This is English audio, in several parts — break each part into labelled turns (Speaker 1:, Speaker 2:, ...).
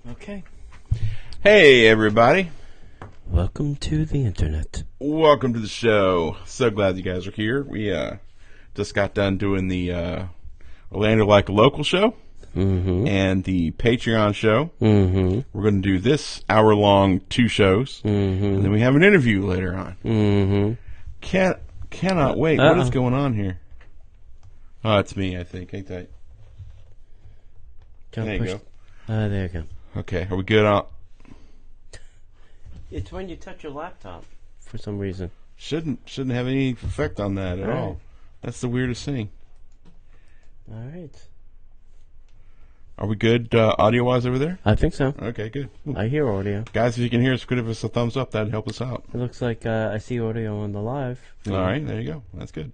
Speaker 1: Okay.
Speaker 2: Hey, everybody.
Speaker 1: Welcome to the internet.
Speaker 2: Welcome to the show. So glad you guys are here. We just got done doing the Orlando Like a Local show and the Patreon show. We're going to do this hour-long 2 shows, and then we have an interview later on. Cannot wait. What is going on here? Oh, it's me, I think. Ain't that? There you go.
Speaker 1: There you go.
Speaker 2: Okay, are we good on?
Speaker 1: It's when you touch your laptop for some reason.
Speaker 2: Shouldn't have any effect on that at all. That's the weirdest thing.
Speaker 1: All right.
Speaker 2: Are we good audio-wise over there?
Speaker 1: I think so.
Speaker 2: Okay, good.
Speaker 1: I hear audio.
Speaker 2: Guys, if you can hear us, give us a thumbs up. That'd help us out.
Speaker 1: It looks like I see audio on the live.
Speaker 2: All right, there you go. That's good.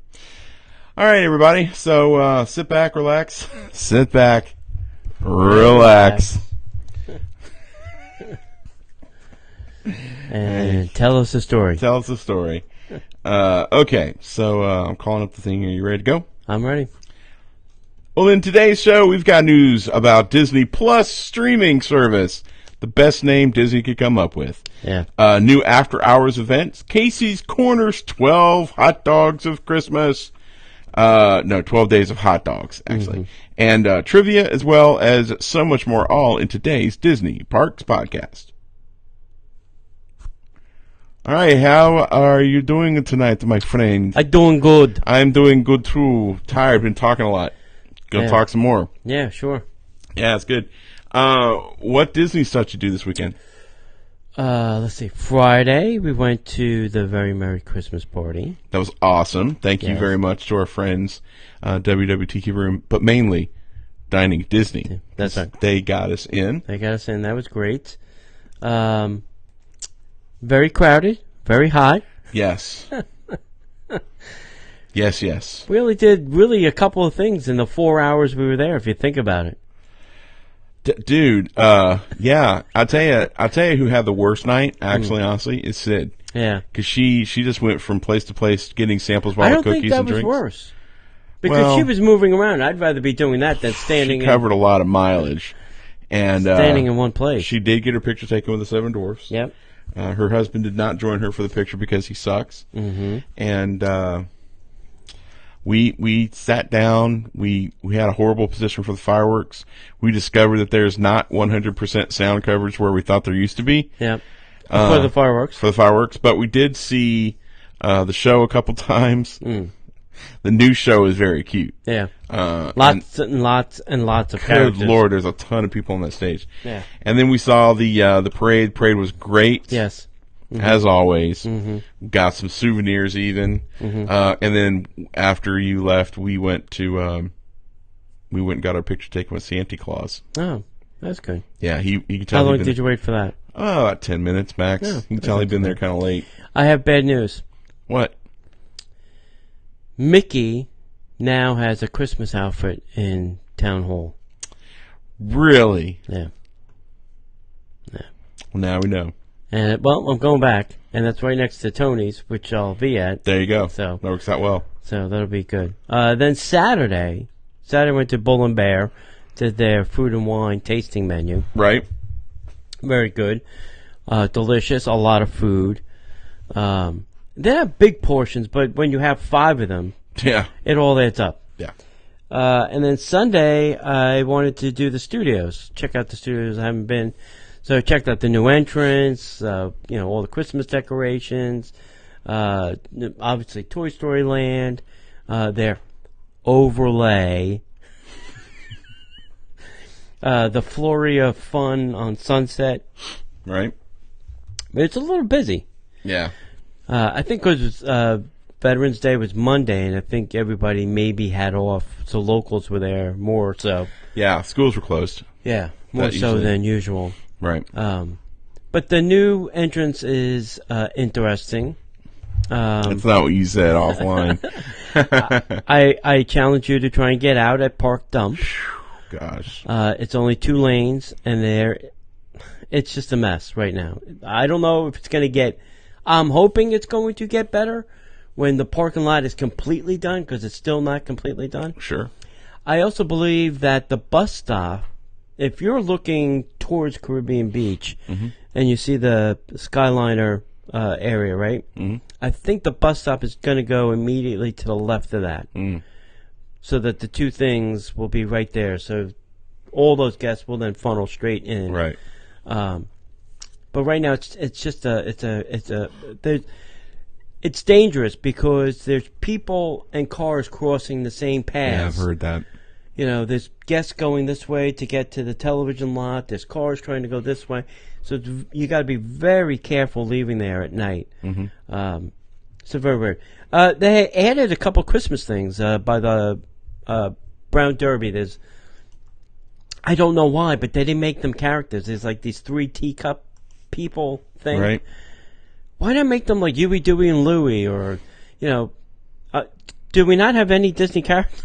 Speaker 2: All right, everybody. So sit back, relax. Sit back, relax.
Speaker 1: And tell us a story.
Speaker 2: Tell us a story. Okay, so I'm calling up the thing here. You ready to go?
Speaker 1: I'm ready.
Speaker 2: Well, in today's show, we've got news about Disney Plus streaming service. The best name Disney could come up with.
Speaker 1: Yeah.
Speaker 2: New after-hours events. Casey's Corners 12 Hot Dogs of Christmas. 12 days of hot dogs, actually. And trivia, as well as so much more, all in today's Disney Parks podcast. All right, how are you doing tonight, my friend?
Speaker 1: I'm doing good.
Speaker 2: I'm doing good, too. Tired, been talking a lot. Gonna talk some more.
Speaker 1: Yeah, sure.
Speaker 2: Yeah, it's good. What Disney stuff did you do this weekend?
Speaker 1: Let's see. Friday, we went to the Very Merry Christmas Party.
Speaker 2: That was awesome. Thank you very much to our friends, WWTQ Room, but mainly Dining Disney.
Speaker 1: That's right.
Speaker 2: They got us in.
Speaker 1: They got us in. That was great. Very crowded. Very hot.
Speaker 2: Yes. Yes.
Speaker 1: We only did a couple of things in the 4 hours we were there, if you think about it.
Speaker 2: Dude, yeah. I'll tell you who had the worst night, actually, honestly, is Sid.
Speaker 1: Yeah.
Speaker 2: Because she just went from place to place getting samples of all the cookies and drinks.
Speaker 1: I don't think that was worse. Because she was moving around. I'd rather be doing that than standing.
Speaker 2: She covered a lot of mileage. And
Speaker 1: standing in one place.
Speaker 2: She did get her picture taken with the 7 Dwarfs.
Speaker 1: Yep.
Speaker 2: Her husband did not join her for the picture because he sucks. And we sat down. We had a horrible position for the fireworks. We discovered that there's not 100% sound coverage where we thought there used to be.
Speaker 1: Yep. For the fireworks.
Speaker 2: For the fireworks. But we did see the show a couple times. The new show is very cute.
Speaker 1: Yeah. Lots and lots of characters.
Speaker 2: Good Lord, there's a ton of people on that stage.
Speaker 1: Yeah.
Speaker 2: And then we saw the parade. Parade was great.
Speaker 1: Yes.
Speaker 2: As always. Got some souvenirs even. And then after you left, we went and got our picture taken with Santa Claus.
Speaker 1: Oh, that's good.
Speaker 2: Yeah, he could tell.
Speaker 1: How long did you wait for that?
Speaker 2: Oh, about 10 minutes max.
Speaker 1: Yeah,
Speaker 2: you can tell he'd been there kind of late.
Speaker 1: I have bad news.
Speaker 2: What?
Speaker 1: Mickey now has a Christmas outfit in Town Hall.
Speaker 2: Really?
Speaker 1: Yeah.
Speaker 2: Well, now we know.
Speaker 1: And I'm going back, and that's right next to Tony's, which I'll be at.
Speaker 2: There you go.
Speaker 1: So
Speaker 2: that works out well.
Speaker 1: So that'll be good. Then Saturday went to Bull and Bear, did their food and wine tasting menu.
Speaker 2: Right.
Speaker 1: Very good. Delicious. A lot of food. They have big portions, but when you have 5 of them, it all adds up.
Speaker 2: Yeah.
Speaker 1: And then Sunday, I wanted to do the studios. Check out the studios. I haven't been. So I checked out the new entrance, all the Christmas decorations, obviously Toy Story Land, their overlay, the Floria Fun on Sunset.
Speaker 2: Right.
Speaker 1: But it's a little busy.
Speaker 2: Yeah.
Speaker 1: I think because Veterans Day was Monday, and I think everybody maybe had off, so locals were there more so.
Speaker 2: Yeah, schools were closed.
Speaker 1: Yeah, more so than usual.
Speaker 2: Right.
Speaker 1: But the new entrance is interesting.
Speaker 2: That's not what you said offline.
Speaker 1: I challenge you to try and get out at Park Dump.
Speaker 2: Gosh.
Speaker 1: It's only 2 lanes, and it's just a mess right now. I don't know if it's going to get... I'm hoping it's going to get better when the parking lot is completely done, because it's still not completely done.
Speaker 2: Sure.
Speaker 1: I also believe that the bus stop, if you're looking towards Caribbean Beach, and you see the Skyliner area, right? I think the bus stop is going to go immediately to the left of that, so that the two things will be right there. So all those guests will then funnel straight in.
Speaker 2: Right.
Speaker 1: But right now it's dangerous because there's people and cars crossing the same paths.
Speaker 2: Yeah, I've heard that.
Speaker 1: You know, there's guests going this way to get to the television lot. There's cars trying to go this way. So you got to be very careful leaving there at night. So very weird. They added a couple Christmas things by the Brown Derby. There's, I don't know why, but they didn't make them characters. There's like these 3 teacup people thing.
Speaker 2: Right.
Speaker 1: Why not make them like Huey, Dewey, and Louie? Or, you know, do we not have any Disney characters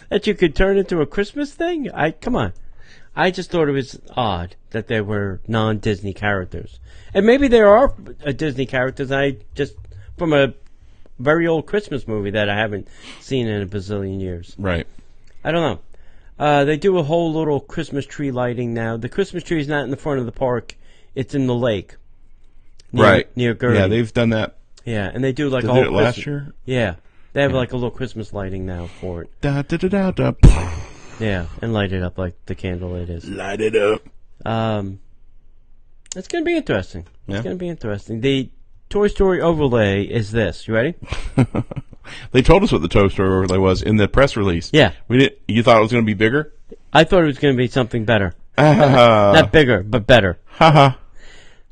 Speaker 1: that you could turn into a Christmas thing? Come on. I just thought it was odd that there were non-Disney characters. And maybe there are Disney characters from a very old Christmas movie that I haven't seen in a bazillion years.
Speaker 2: Right.
Speaker 1: I don't know. They do a whole little Christmas tree lighting now. The Christmas tree is not in the front of the park. It's in the lake. Near Gertie.
Speaker 2: Yeah, they've done that.
Speaker 1: Yeah, and they do like
Speaker 2: Did
Speaker 1: a
Speaker 2: they
Speaker 1: whole
Speaker 2: do it last
Speaker 1: Christmas-
Speaker 2: year?
Speaker 1: Yeah. They have like a little Christmas lighting now for it.
Speaker 2: Da, da, da, da, da.
Speaker 1: Yeah, and light it up like the candle it is.
Speaker 2: Light it up.
Speaker 1: It's going to be interesting.
Speaker 2: Yeah.
Speaker 1: It's going to be interesting. The Toy Story overlay is this. You ready?
Speaker 2: They told us what the Toy Story overlay was in the press release.
Speaker 1: Yeah.
Speaker 2: We didn't. You thought it was going to be bigger?
Speaker 1: I thought it was going to be something better. Not bigger, but better.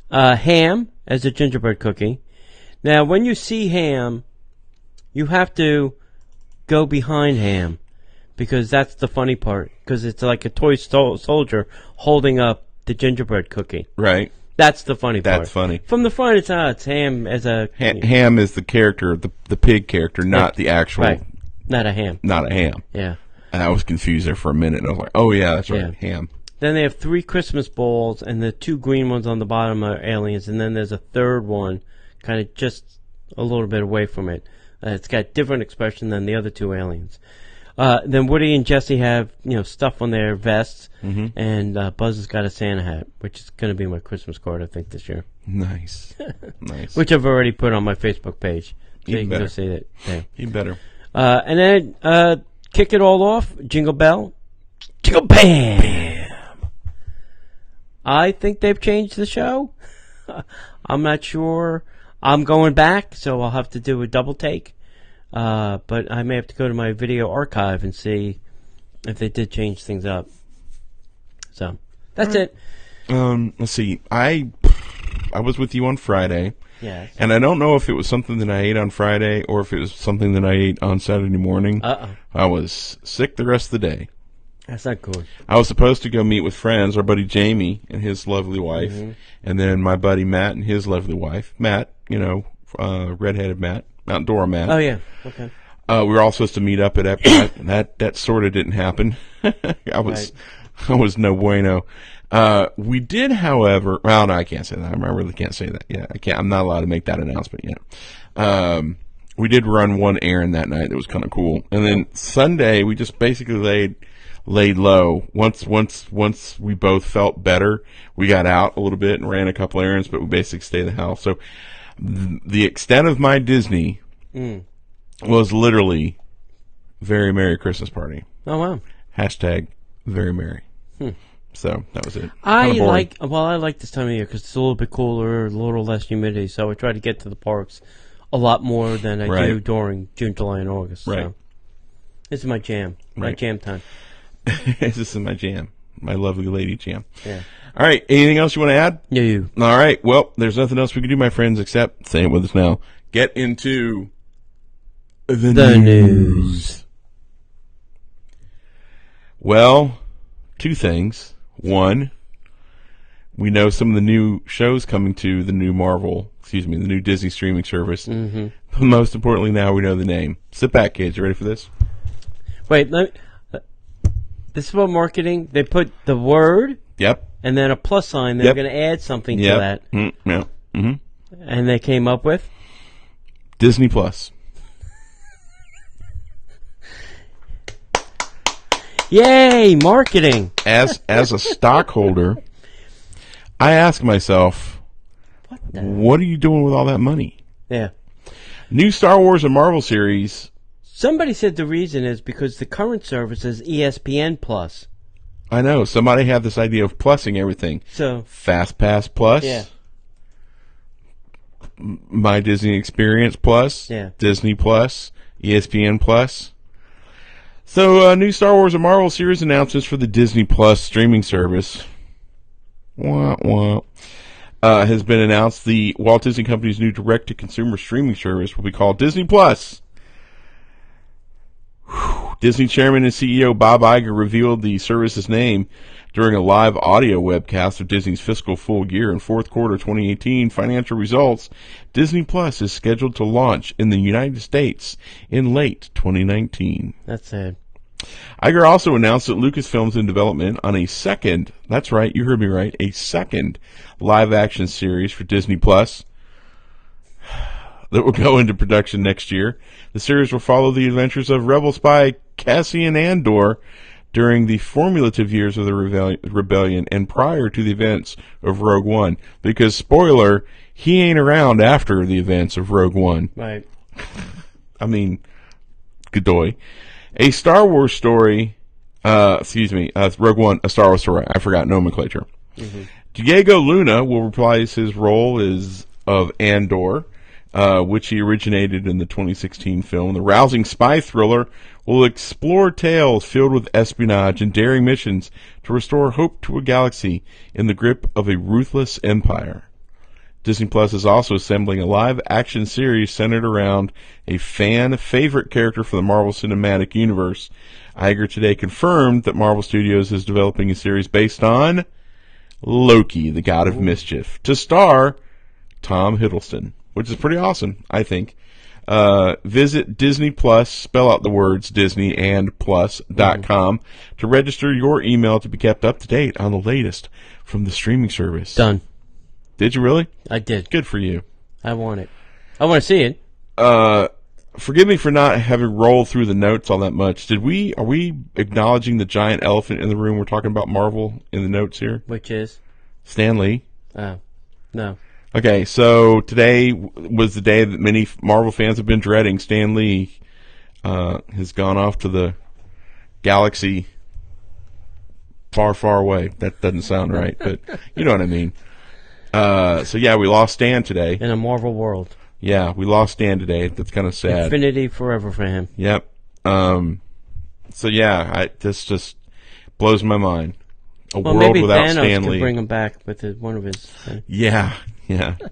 Speaker 1: Ham as a gingerbread cookie. Now, when you see Ham, you have to go behind Ham, because that's the funny part. Because it's like a toy soldier holding up the gingerbread cookie.
Speaker 2: Right.
Speaker 1: That's the funny part.
Speaker 2: That's funny.
Speaker 1: From the front, it's Ham as a...
Speaker 2: Ham is the character, the pig character, not the actual...
Speaker 1: Right. Not a ham.
Speaker 2: Not a ham.
Speaker 1: Yeah.
Speaker 2: And I was confused there for a minute, and I was like, oh, yeah, that's right, ham.
Speaker 1: Then they have 3 Christmas balls, and the 2 green ones on the bottom are aliens, and then there's a third one kind of just a little bit away from it. It's got different expression than the other 2 aliens. Then Woody and Jesse have, stuff on their vests, and Buzz has got a Santa hat, which is going to be my Christmas card, I think, this year.
Speaker 2: Nice. Nice.
Speaker 1: Which I've already put on my Facebook page, so
Speaker 2: Even
Speaker 1: you can
Speaker 2: better.
Speaker 1: go see it there.
Speaker 2: Even better.
Speaker 1: And then kick it all off, Jingle Bell. Jingle Bam! I think they've changed the show. I'm not sure. I'm going back, so I'll have to do a double take. But I may have to go to my video archive and see if they did change things up. So, that's it.
Speaker 2: Let's see. I was with you on Friday.
Speaker 1: Yes.
Speaker 2: And I don't know if it was something that I ate on Friday or if it was something that I ate on Saturday morning. I was sick the rest of the day.
Speaker 1: That's not good.
Speaker 2: I was supposed to go meet with friends, our buddy Jamie and his lovely wife, and then my buddy Matt and his lovely wife. Matt, redheaded Matt, Outdoor Matt.
Speaker 1: Oh, yeah. Okay.
Speaker 2: We were all supposed to meet up at Epcot, and that sort of didn't happen. I was no bueno. We did, however, well, no, I can't say that. I really can't say that. Yeah, I'm not allowed to make that announcement yet. We did run one errand that night that was kind of cool. And then Sunday, we just basically laid low. Once we both felt better, we got out a little bit and ran a couple errands, but we basically stayed in the house. So the extent of my Disney was literally Very Merry Christmas Party.
Speaker 1: Oh, wow.
Speaker 2: # Very Merry. So that was it.
Speaker 1: I like this time of year because it's a little bit cooler, a little less humidity. So I try to get to the parks a lot more than I do during June, July, and August.
Speaker 2: Right.
Speaker 1: So this is my jam. My
Speaker 2: Right.
Speaker 1: jam time.
Speaker 2: This is my jam. My lovely lady jam.
Speaker 1: Yeah.
Speaker 2: All right. Anything else you want to add?
Speaker 1: Yeah, you.
Speaker 2: All right. Well, there's nothing else we can do, my friends, except say it with us now. Get into the
Speaker 1: news.
Speaker 2: Well, 2 things. 1, we know some of the new shows coming to the new the new Disney streaming service. But most importantly, now we know the name. Sit back, kids. You ready for this?
Speaker 1: Wait, this is about marketing. They put the word
Speaker 2: Yep.
Speaker 1: and then a plus sign. They're going to add something to that.
Speaker 2: Yeah.
Speaker 1: And they came up with?
Speaker 2: Disney Plus.
Speaker 1: Yay, marketing.
Speaker 2: As a stockholder, I ask myself, what are you doing with all that money?
Speaker 1: Yeah.
Speaker 2: New Star Wars and Marvel series.
Speaker 1: Somebody said the reason is because the current service is ESPN Plus.
Speaker 2: I know. Somebody had this idea of plussing everything.
Speaker 1: So
Speaker 2: Fast Pass Plus.
Speaker 1: yeah.
Speaker 2: My Disney Experience Plus.
Speaker 1: Yeah.
Speaker 2: Disney Plus. ESPN Plus. So, new Star Wars and Marvel series announcements for the Disney Plus streaming service. Wah, wah. Has been announced. The Walt Disney Company's new direct-to-consumer streaming service will be called Disney Plus. Disney Chairman and CEO Bob Iger revealed the service's name during a live audio webcast of Disney's fiscal full year and fourth quarter 2018 financial results. Disney Plus is scheduled to launch in the United States in late 2019.
Speaker 1: That's sad.
Speaker 2: Iger also announced that Lucasfilm's in development on a second, that's right, you heard me right, a second live-action series for Disney Plus that will go into production next year. The series will follow the adventures of rebel spy Cassian Andor during the formative years of the rebellion and prior to the events of Rogue One. Because, spoiler, he ain't around after the events of Rogue One.
Speaker 1: Right.
Speaker 2: I mean, Godoy. A Star Wars story, Rogue One, a Star Wars story. I forgot nomenclature. Mm-hmm. Diego Luna will reprise his role as of Andor, which he originated in the 2016 film. The rousing spy thriller will explore tales filled with espionage and daring missions to restore hope to a galaxy in the grip of a ruthless empire. Disney Plus is also assembling a live-action series centered around a fan-favorite character for the Marvel Cinematic Universe. Iger today confirmed that Marvel Studios is developing a series based on Loki, the God of Mischief, to star Tom Hiddleston, which is pretty awesome, I think. Visit Disney Plus, spell out the words Disney and plus.com to register your email to be kept up to date on the latest from the streaming service.
Speaker 1: Done.
Speaker 2: Did you really?
Speaker 1: I did.
Speaker 2: Good for you.
Speaker 1: I want it. I want to see it.
Speaker 2: Forgive me for not having rolled through the notes all that much. Are we acknowledging the giant elephant in the room? We're talking about Marvel in the notes here.
Speaker 1: Which is?
Speaker 2: Stan Lee.
Speaker 1: Oh, no.
Speaker 2: Okay, so today was the day that many Marvel fans have been dreading. Stan Lee has gone off to the galaxy far, far away. That doesn't sound right, but you know what I mean. So yeah, we lost Stan today.
Speaker 1: In a Marvel world.
Speaker 2: Yeah, we lost Stan today. That's kind of sad.
Speaker 1: Infinity forever for him.
Speaker 2: Yep. So yeah, this just blows my mind. A world
Speaker 1: maybe
Speaker 2: without
Speaker 1: Thanos
Speaker 2: Stan
Speaker 1: could
Speaker 2: Lee.
Speaker 1: bring him back with one of his.
Speaker 2: Yeah,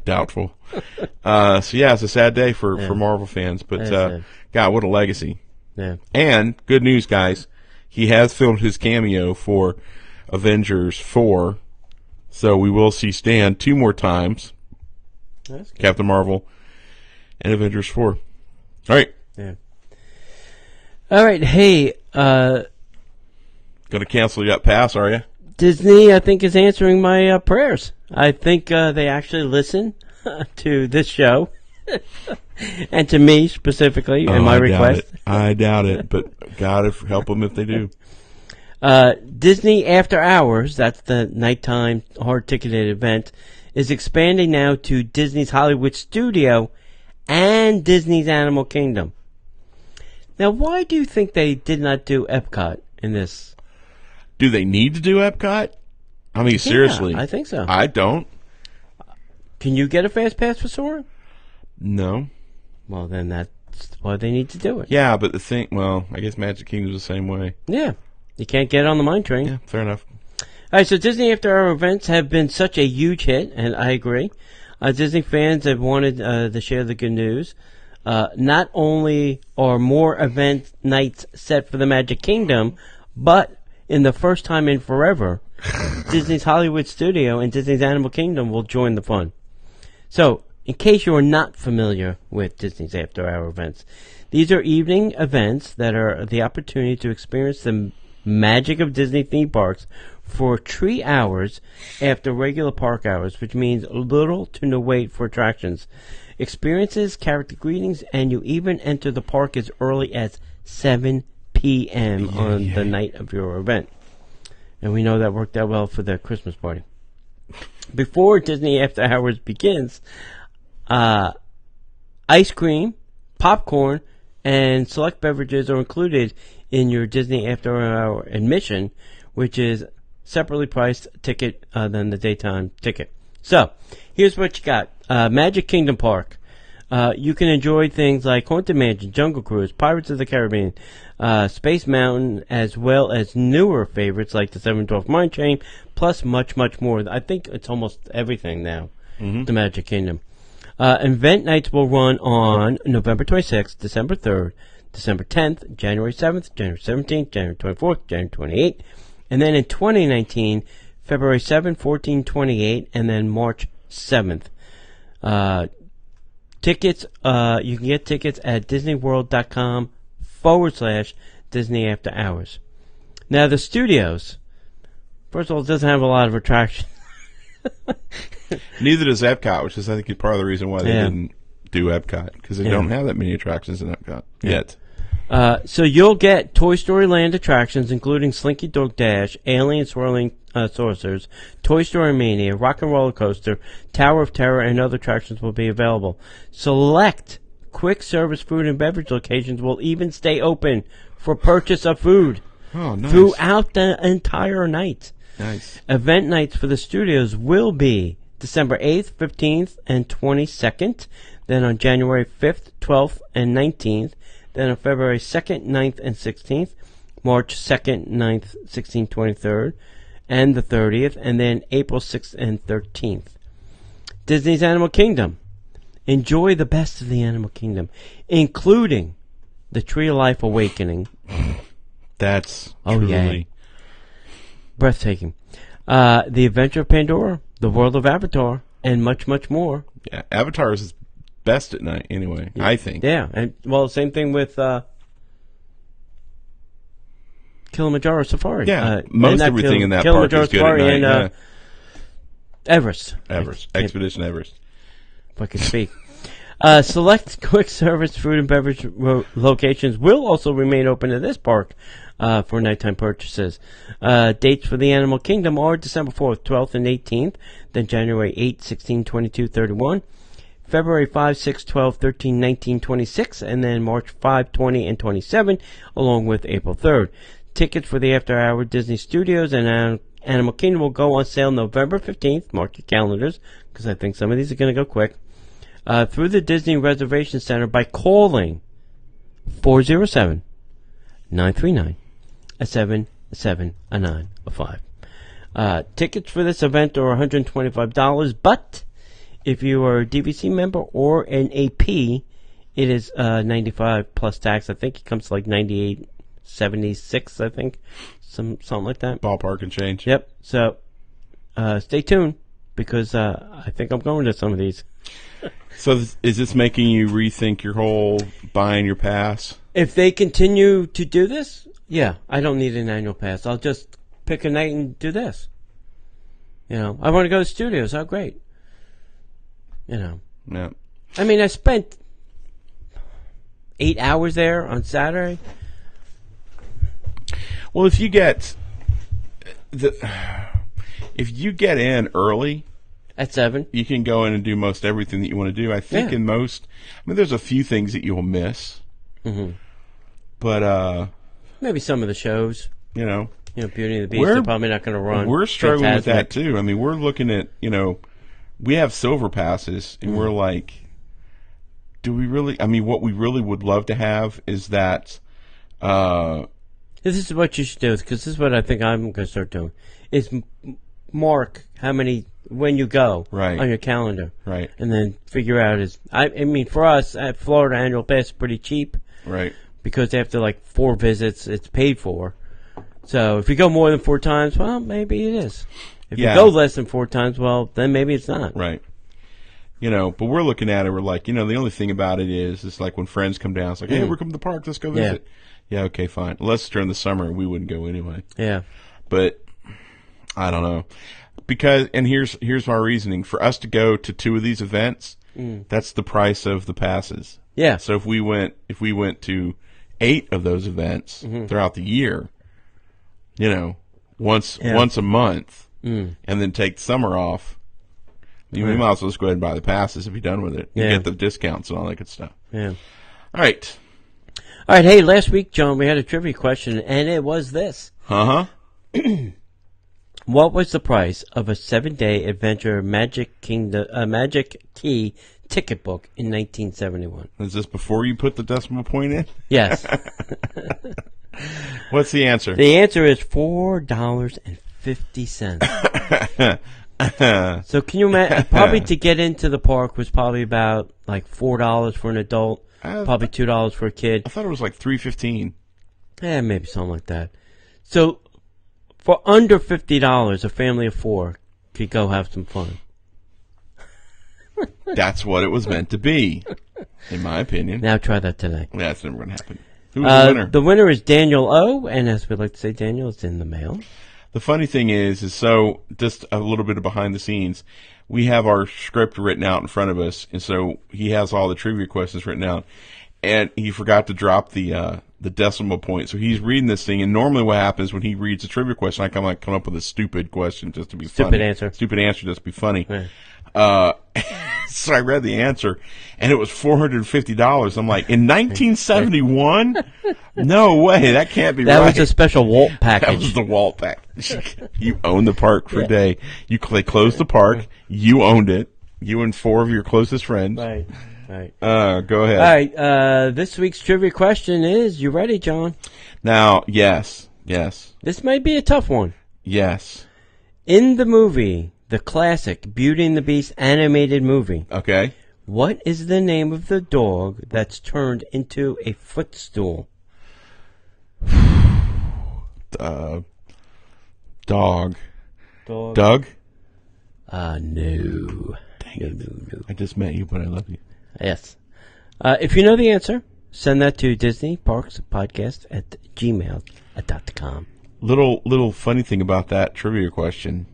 Speaker 2: doubtful. So yeah, it's a sad day for Marvel fans, but God, what a legacy.
Speaker 1: Yeah. And
Speaker 2: good news, guys. He has filmed his cameo for Avengers 4, so we will see Stan 2 more times.
Speaker 1: That's good.
Speaker 2: Captain Marvel and Avengers 4. All right.
Speaker 1: Yeah. All right. Hey,
Speaker 2: going to cancel that pass, are you?
Speaker 1: Disney, I think, is answering my prayers. I think they actually listen to this show and to me specifically and my request.
Speaker 2: I doubt it, but God help them if they do.
Speaker 1: Disney After Hours, that's the nighttime hard-ticketed event, is expanding now to Disney's Hollywood Studio and Disney's Animal Kingdom. Now, why do you think they did not do Epcot in this?
Speaker 2: Do they need to do Epcot? I mean, seriously.
Speaker 1: I think so.
Speaker 2: I don't.
Speaker 1: Can you get a fast pass for Soarin'?
Speaker 2: No.
Speaker 1: Well, then that's why they need to do it.
Speaker 2: Yeah, but I guess Magic Kingdom's the same way.
Speaker 1: Yeah. You can't get on the mine train.
Speaker 2: Yeah, fair enough.
Speaker 1: All right, so Disney After Hour events have been such a huge hit, and I agree. Disney fans have wanted to share the good news. Not only are more event nights set for the Magic Kingdom, but in the first time in forever, Disney's Hollywood Studio and Disney's Animal Kingdom will join the fun. So, in case you are not familiar with Disney's After Hour events, these are evening events that are the opportunity to experience the magic of Disney theme parks for 3 hours after regular park hours, which means little to no wait for attractions, experiences, character greetings, and you even enter the park as early as 7 p.m. on the night of your event. And we know that worked out well for the Christmas party. Before Disney After Hours begins, ice cream, popcorn, and select beverages are included in your Disney After Hour admission, which is separately priced ticket than the daytime ticket. So, here's what you got. Magic Kingdom Park. You can enjoy things like Haunted Mansion, Jungle Cruise, Pirates of the Caribbean, Space Mountain, as well as newer favorites like the 712 Mine Train, plus much, much more. I think it's almost everything now, the Magic Kingdom. Event nights will run on November 26th, December 3rd, December 10th, January 7th, January 17th, January 24th, January 28th, and then in 2019, February 7th, 14th, 28th, and then March 7th. Tickets, you can get tickets at disneyworld.com/Disney After Hours. Now, the studios, first of all, it doesn't have a lot of attractions.
Speaker 2: Neither does Epcot, which is, I think, part of the reason why they didn't do Epcot, because they don't have that many attractions in Epcot yet.
Speaker 1: So you'll get Toy Story Land attractions, including Slinky Dog Dash, Alien Swirling Saucers, Toy Story Mania, Rock and Roller Coaster, Tower of Terror, and other attractions will be available. Select quick service food and beverage locations will even stay open for purchase of food throughout the entire night.
Speaker 2: Nice.
Speaker 1: Event nights for the studios will be December 8th, 15th, and 22nd. Then on January 5th, 12th, and 19th. Then on February 2nd, 9th, and 16th. March 2nd, 9th, 16th, 23rd, and the 30th. And then April 6th and 13th. Disney's Animal Kingdom. Enjoy the best of the Animal Kingdom, including the Tree of Life Awakening.
Speaker 2: That's truly
Speaker 1: breathtaking. The Adventure of Pandora, The World of Avatar, and much, much more.
Speaker 2: Yeah, Avatar is best at night, anyway, I think.
Speaker 1: Yeah, and, well, same thing with Kilimanjaro Safari.
Speaker 2: Yeah, most everything in that park is good at night.
Speaker 1: And, Everest.
Speaker 2: Expedition Everest.
Speaker 1: If I could speak. Select quick service food and beverage locations will also remain open at this park for nighttime purchases. Dates for the Animal Kingdom are December 4th, 12th, and 18th, then January 8th, 16th, 22nd, 31, February 5th, 6th, 12th, 13th, 19th, 26th, and then March 5th, 20th, and 27th, along with April 3rd. Tickets for the After Hour Disney Studios and Animal Kingdom will go on sale November 15th. Mark your calendars, because I think some of these are going to go quick. Through the Disney Reservation Center by calling 407-939-7795. Tickets for this event are $125, but if you are a DVC member or an AP, it is $95 plus tax. I think it comes to like $98.76. I think something like that.
Speaker 2: Ballpark and change.
Speaker 1: Yep. So stay tuned, because I think I'm going to some of these.
Speaker 2: So is this making you rethink your whole buying your pass?
Speaker 1: If they continue to do this, yeah, I don't need an annual pass. I'll just pick a night and do this. You know, I want to go to studios. Oh, great. You know.
Speaker 2: Yeah.
Speaker 1: I mean, I spent 8 hours there on Saturday.
Speaker 2: Well, if you get in early
Speaker 1: at 7,
Speaker 2: you can go in and do most everything that you want to do. I think in most, I mean, there's a few things that you'll miss, but
Speaker 1: maybe some of the shows.
Speaker 2: You know,
Speaker 1: Beauty and the Beast are probably not going to run.
Speaker 2: We're struggling with that too. I mean, we're looking at, we have silver passes, and we're like, do we really? I mean, what we really would love to have is that.
Speaker 1: This is what you should do, because this is what I think I'm going to start doing, is mark how many, when you go, on your calendar.
Speaker 2: Right.
Speaker 1: And then figure out I mean, for us, at Florida, annual pass is pretty cheap.
Speaker 2: Right.
Speaker 1: Because after like 4 visits, it's paid for. So if you go more than 4 times, well, maybe it is. If you go less than 4 times, well, then maybe it's not.
Speaker 2: Right. But we're looking at it, we're like, the only thing about it is, it's like when friends come down, it's like, hey, we're coming to the park, let's go visit. Yeah, okay, fine. Unless during the summer, we wouldn't go anyway.
Speaker 1: Yeah.
Speaker 2: But I don't know. Because, and here's my reasoning. For us to go to 2 of these events, that's the price of the passes.
Speaker 1: Yeah.
Speaker 2: So if we went to 8 of those events throughout the year, once a month, and then take summer off. We might as well just go ahead and buy the passes if you're done with it. You get the discounts and all that good stuff.
Speaker 1: Yeah.
Speaker 2: All right.
Speaker 1: Hey, last week, John, we had a trivia question, and it was this. What was the price of a 7-day adventure Magic Key ticket book in 1971?
Speaker 2: Is this before you put the decimal point in?
Speaker 1: Yes.
Speaker 2: What's the answer?
Speaker 1: The answer is $4.50. So can you imagine? Probably to get into the park was probably about like $4 for an adult, probably $2 for a kid.
Speaker 2: I thought it was like $3.15.
Speaker 1: Yeah, maybe something like that. So for under $50, a family of 4 could go have some fun.
Speaker 2: That's what it was meant to be, in my opinion.
Speaker 1: Now try that today.
Speaker 2: That's never going to happen. Who's the winner?
Speaker 1: The winner is Daniel O, and as we like to say, Daniel, it's in the mail.
Speaker 2: The funny thing is so just a little bit of behind the scenes. We have our script written out in front of us, and so he has all the trivia questions written out, and he forgot to drop the decimal point. So he's reading this thing, and normally what happens when he reads a trivia question, I come up with a stupid question just to be funny. Stupid answer just to be funny.
Speaker 1: Right.
Speaker 2: So I read the answer, and it was $450. I'm like, in 1971? No way, that can't be right.
Speaker 1: That was a special Walt package.
Speaker 2: That was the Walt package. You own the park for a day. They closed the park. You owned it. You and 4 of your closest friends.
Speaker 1: Right.
Speaker 2: Go ahead.
Speaker 1: All right. This week's trivia question is: you ready, John?
Speaker 2: Now, yes.
Speaker 1: This might be a tough one.
Speaker 2: Yes.
Speaker 1: In the movie, the classic Beauty and the Beast animated movie.
Speaker 2: Okay.
Speaker 1: What is the name of the dog that's turned into a footstool?
Speaker 2: Dog.
Speaker 1: Doug?
Speaker 2: No.
Speaker 1: No.
Speaker 2: Dang it. No. I just met you, but I love you.
Speaker 1: Yes. If you know the answer, send that to DisneyParksPodcast@gmail.com.
Speaker 2: Little funny thing about that trivia question.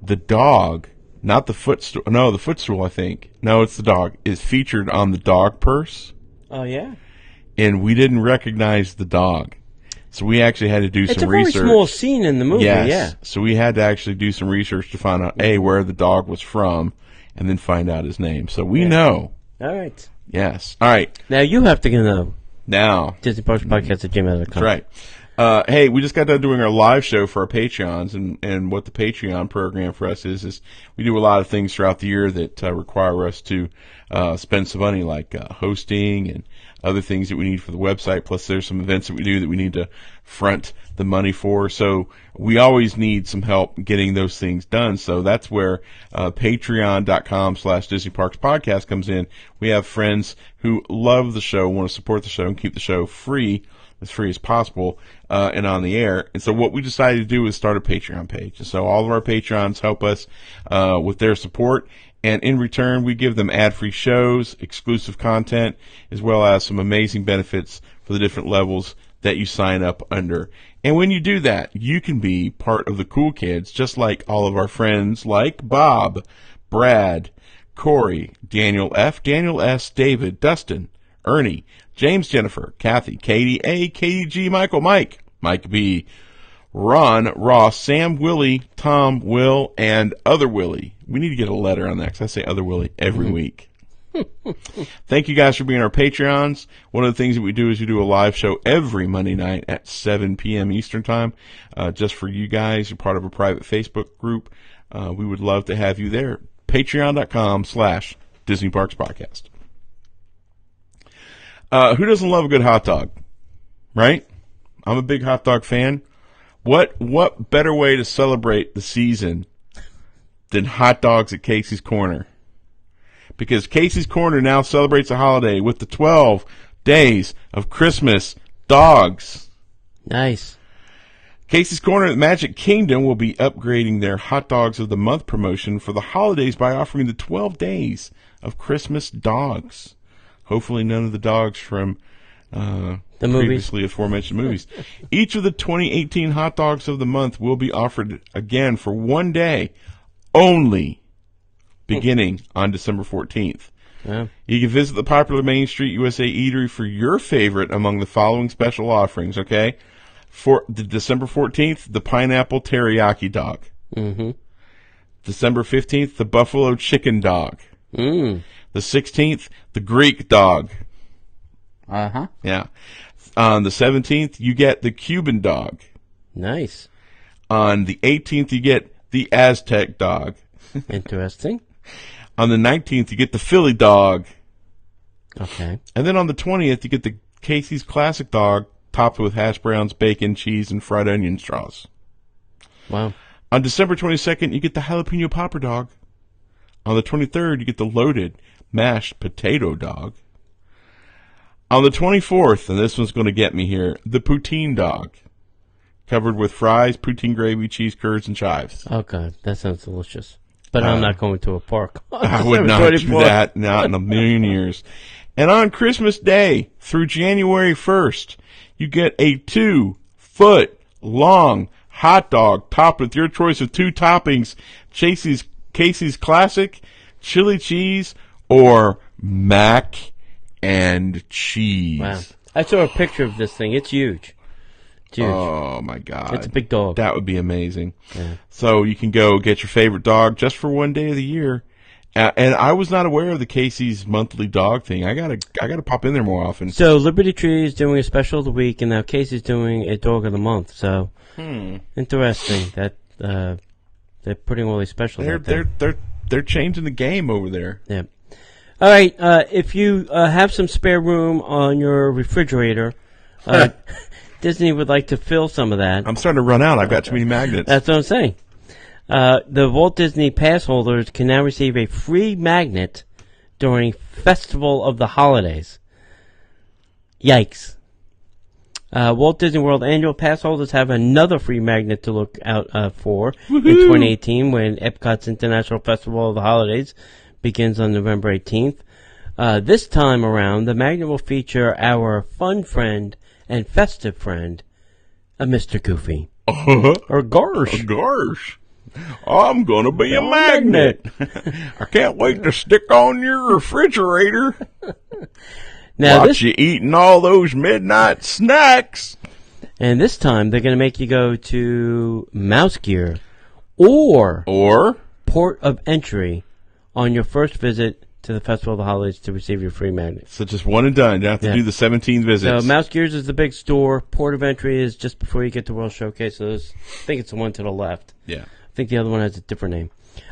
Speaker 2: The dog, not the footstool. No, the footstool, I think. No, it's the dog. Is featured on the dog purse.
Speaker 1: Oh, yeah?
Speaker 2: And we didn't recognize the dog. So we actually had to do some research.
Speaker 1: It's a very small scene in the movie, yeah.
Speaker 2: So we had to actually do some research to find out, where the dog was from, and then find out his name. So we know.
Speaker 1: All right.
Speaker 2: Yes. All right.
Speaker 1: Now you have to know.
Speaker 2: Now.
Speaker 1: DisneyParksPodcast@gmail.com.
Speaker 2: That's right. Hey, we just got done doing our live show for our Patreons, and what the Patreon program for us is we do a lot of things throughout the year that require us to spend some money, like hosting and other things that we need for the website. Plus, there's some events that we do that we need to front the money for. So we always need some help getting those things done. So that's where patreon.com/DisneyParksPodcast comes in. We have friends who love the show, want to support the show, and keep the show free, as free as possible, and on the air. And so what we decided to do is start a Patreon page. And so all of our Patrons help us with their support. And in return, we give them ad-free shows, exclusive content, as well as some amazing benefits for the different levels that you sign up under. And when you do that, you can be part of the cool kids, just like all of our friends like Bob, Brad, Corey, Daniel F., Daniel S., David, Dustin, Ernie, James, Jennifer, Kathy, Katie A., Katie G., Michael, Mike, Mike B., Ron, Ross, Sam, Willie, Tom, Will, and Other Willie. We need to get a letter on that because I say Other Willie every week. Thank you guys for being our Patreons. One of the things that we do is we do a live show every Monday night at 7 p.m. Eastern Time, just for you guys. You're part of a private Facebook group. We would love to have you there. Patreon.com/DisneyParksPodcast. Who doesn't love a good hot dog? Right? I'm a big hot dog fan. What better way to celebrate the season than hot dogs at Casey's Corner? Because Casey's Corner now celebrates the holiday with the 12 days of Christmas dogs.
Speaker 1: Nice.
Speaker 2: Casey's Corner at Magic Kingdom will be upgrading their Hot Dogs of the Month promotion for the holidays by offering the 12 days of Christmas dogs. Hopefully none of the dogs from the previously aforementioned movies. Each of the 2018 Hot Dogs of the Month will be offered again for one day only, beginning on December 14th.
Speaker 1: Yeah.
Speaker 2: You can visit the popular Main Street USA eatery for your favorite among the following special offerings, okay? For the December 14th, the pineapple teriyaki dog.
Speaker 1: Mm-hmm.
Speaker 2: December 15th, the buffalo chicken dog.
Speaker 1: Mm.
Speaker 2: The 16th, the Greek dog.
Speaker 3: Uh-huh.
Speaker 2: Yeah. On the 17th, you get the Cuban dog.
Speaker 1: Nice.
Speaker 2: On the 18th, you get the Aztec dog.
Speaker 1: Interesting.
Speaker 2: On the 19th, you get the Philly dog.
Speaker 1: Okay.
Speaker 2: And then on the 20th, you get the Casey's Classic dog, topped with hash browns, bacon, cheese, and fried onion straws.
Speaker 1: Wow.
Speaker 2: On December 22nd, you get the jalapeno popper dog. On the 23rd, you get the loaded mashed potato dog. On the 24th, and this one's going to get me here, the poutine dog, covered with fries, poutine gravy, cheese curds, and chives.
Speaker 1: Oh, God. That sounds delicious. But I'm not going to a park.
Speaker 2: I would not do that, not in a million years. And on Christmas Day through January 1st, you get a 2-foot-long hot dog topped with your choice of 2 toppings, Casey's Classic, chili cheese, or mac and cheese.
Speaker 1: Wow. I saw a picture of this thing. It's huge. It's huge.
Speaker 2: Oh, my God.
Speaker 1: It's a big dog.
Speaker 2: That would be amazing.
Speaker 1: Yeah.
Speaker 2: So you can go get your favorite dog just for one day of the year. And I was not aware of the Casey's monthly dog thing. I gotta pop in there more often.
Speaker 1: So Liberty Tree is doing a special of the week, and now Casey's doing a dog of the month. So interesting that they're putting all these specials out there.
Speaker 2: They're changing the game over there.
Speaker 1: Yeah. All right. If you have some spare room on your refrigerator, Disney would like to fill some of that.
Speaker 2: I'm starting to run out. I've got too many magnets.
Speaker 1: That's what I'm saying. The Walt Disney pass holders can now receive a free magnet during Festival of the Holidays. Yikes. Walt Disney World annual pass holders have another free magnet to look out for in 2018 when Epcot's International Festival of the Holidays begins on November 18th. This time around, the magnet will feature our fun friend and festive friend, a Mr. Goofy. Or Garsh.
Speaker 2: Gosh, I'm going to be a magnet. I can't wait to stick on your refrigerator.
Speaker 1: Now
Speaker 2: Watch you eating all those midnight snacks.
Speaker 1: And this time, they're going to make you go to Mouse Gear or Port of Entry on your first visit to the Festival of the Holidays to receive your free magnet.
Speaker 2: So just one and done. You don't have to do the 17 visits.
Speaker 1: So Mouse Gears is the big store. Port of Entry is just before you get to World Showcase. So I think it's the one to the left.
Speaker 2: Yeah.
Speaker 1: I think the other one has a different name.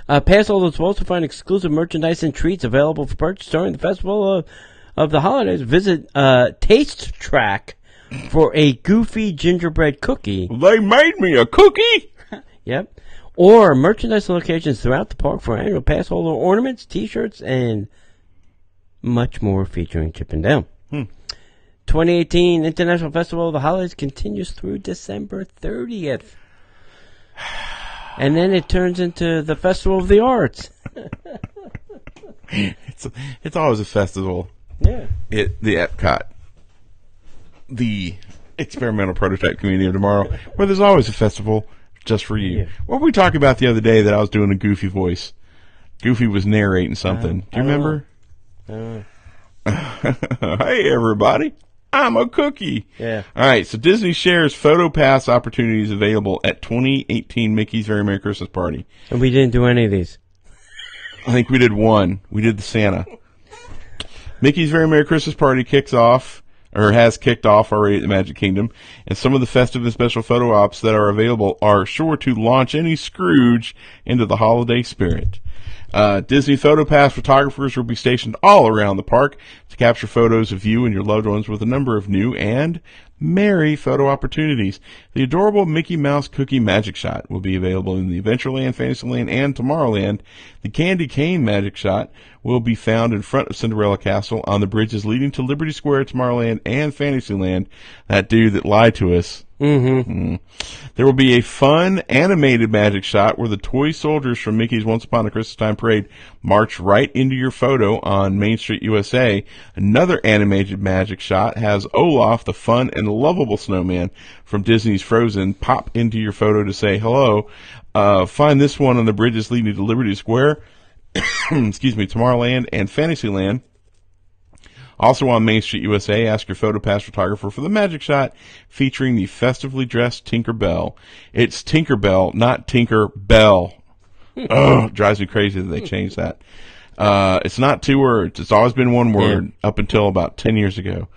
Speaker 1: Pass holders will also find exclusive merchandise and treats available for purchase during the Festival of the Holidays. Visit Taste Track for a Goofy gingerbread cookie.
Speaker 2: They made me a cookie.
Speaker 1: Yep. Or merchandise locations throughout the park for annual pass holder ornaments, T-shirts, and much more featuring Chip and Dale. 2018 International Festival of the Holidays continues through December 30th. And then it turns into the Festival of the Arts.
Speaker 2: It's always a festival.
Speaker 1: Yeah.
Speaker 2: The Epcot, the experimental prototype community of tomorrow, where there's always a festival just for you.
Speaker 1: Yeah.
Speaker 2: What were we talking about the other day that I was doing a Goofy voice? Goofy was narrating something. Do you remember? Hey, everybody. I'm a cookie.
Speaker 1: Yeah.
Speaker 2: All right, so Disney shares photo pass opportunities available at 2018 Mickey's Very Merry Christmas Party.
Speaker 1: And we didn't do any of these.
Speaker 2: I think we did one. We did the Santa. Mickey's Very Merry Christmas Party kicks off, or has kicked off already at the Magic Kingdom, and some of the festive and special photo ops that are available are sure to launch any Scrooge into the holiday spirit. Disney PhotoPass photographers will be stationed all around the park to capture photos of you and your loved ones with a number of new and merry photo opportunities. The adorable Mickey Mouse Cookie Magic Shot will be available in the Adventureland, Fantasyland, and Tomorrowland. The Candy Cane Magic Shot will be found in front of Cinderella Castle on the bridges leading to Liberty Square, Tomorrowland, and Fantasyland. That dude that lied to us. There will be a fun animated magic shot where the toy soldiers from Mickey's Once Upon a Christmas Time Parade march right into your photo on Main Street USA. Another animated magic shot has Olaf, the fun and lovable snowman from Disney's Frozen, pop into your photo to say hello. Find this one on the bridges leading to Liberty Square. excuse me, Tomorrowland and Fantasyland. Also on Main Street USA, ask your PhotoPass photographer for the magic shot featuring the festively dressed Tinker Bell. It's Tinker Bell, not Tinker Bell. Oh, it drives me crazy that they changed that. It's not 2 words. It's always been 1 word up until about 10 years ago.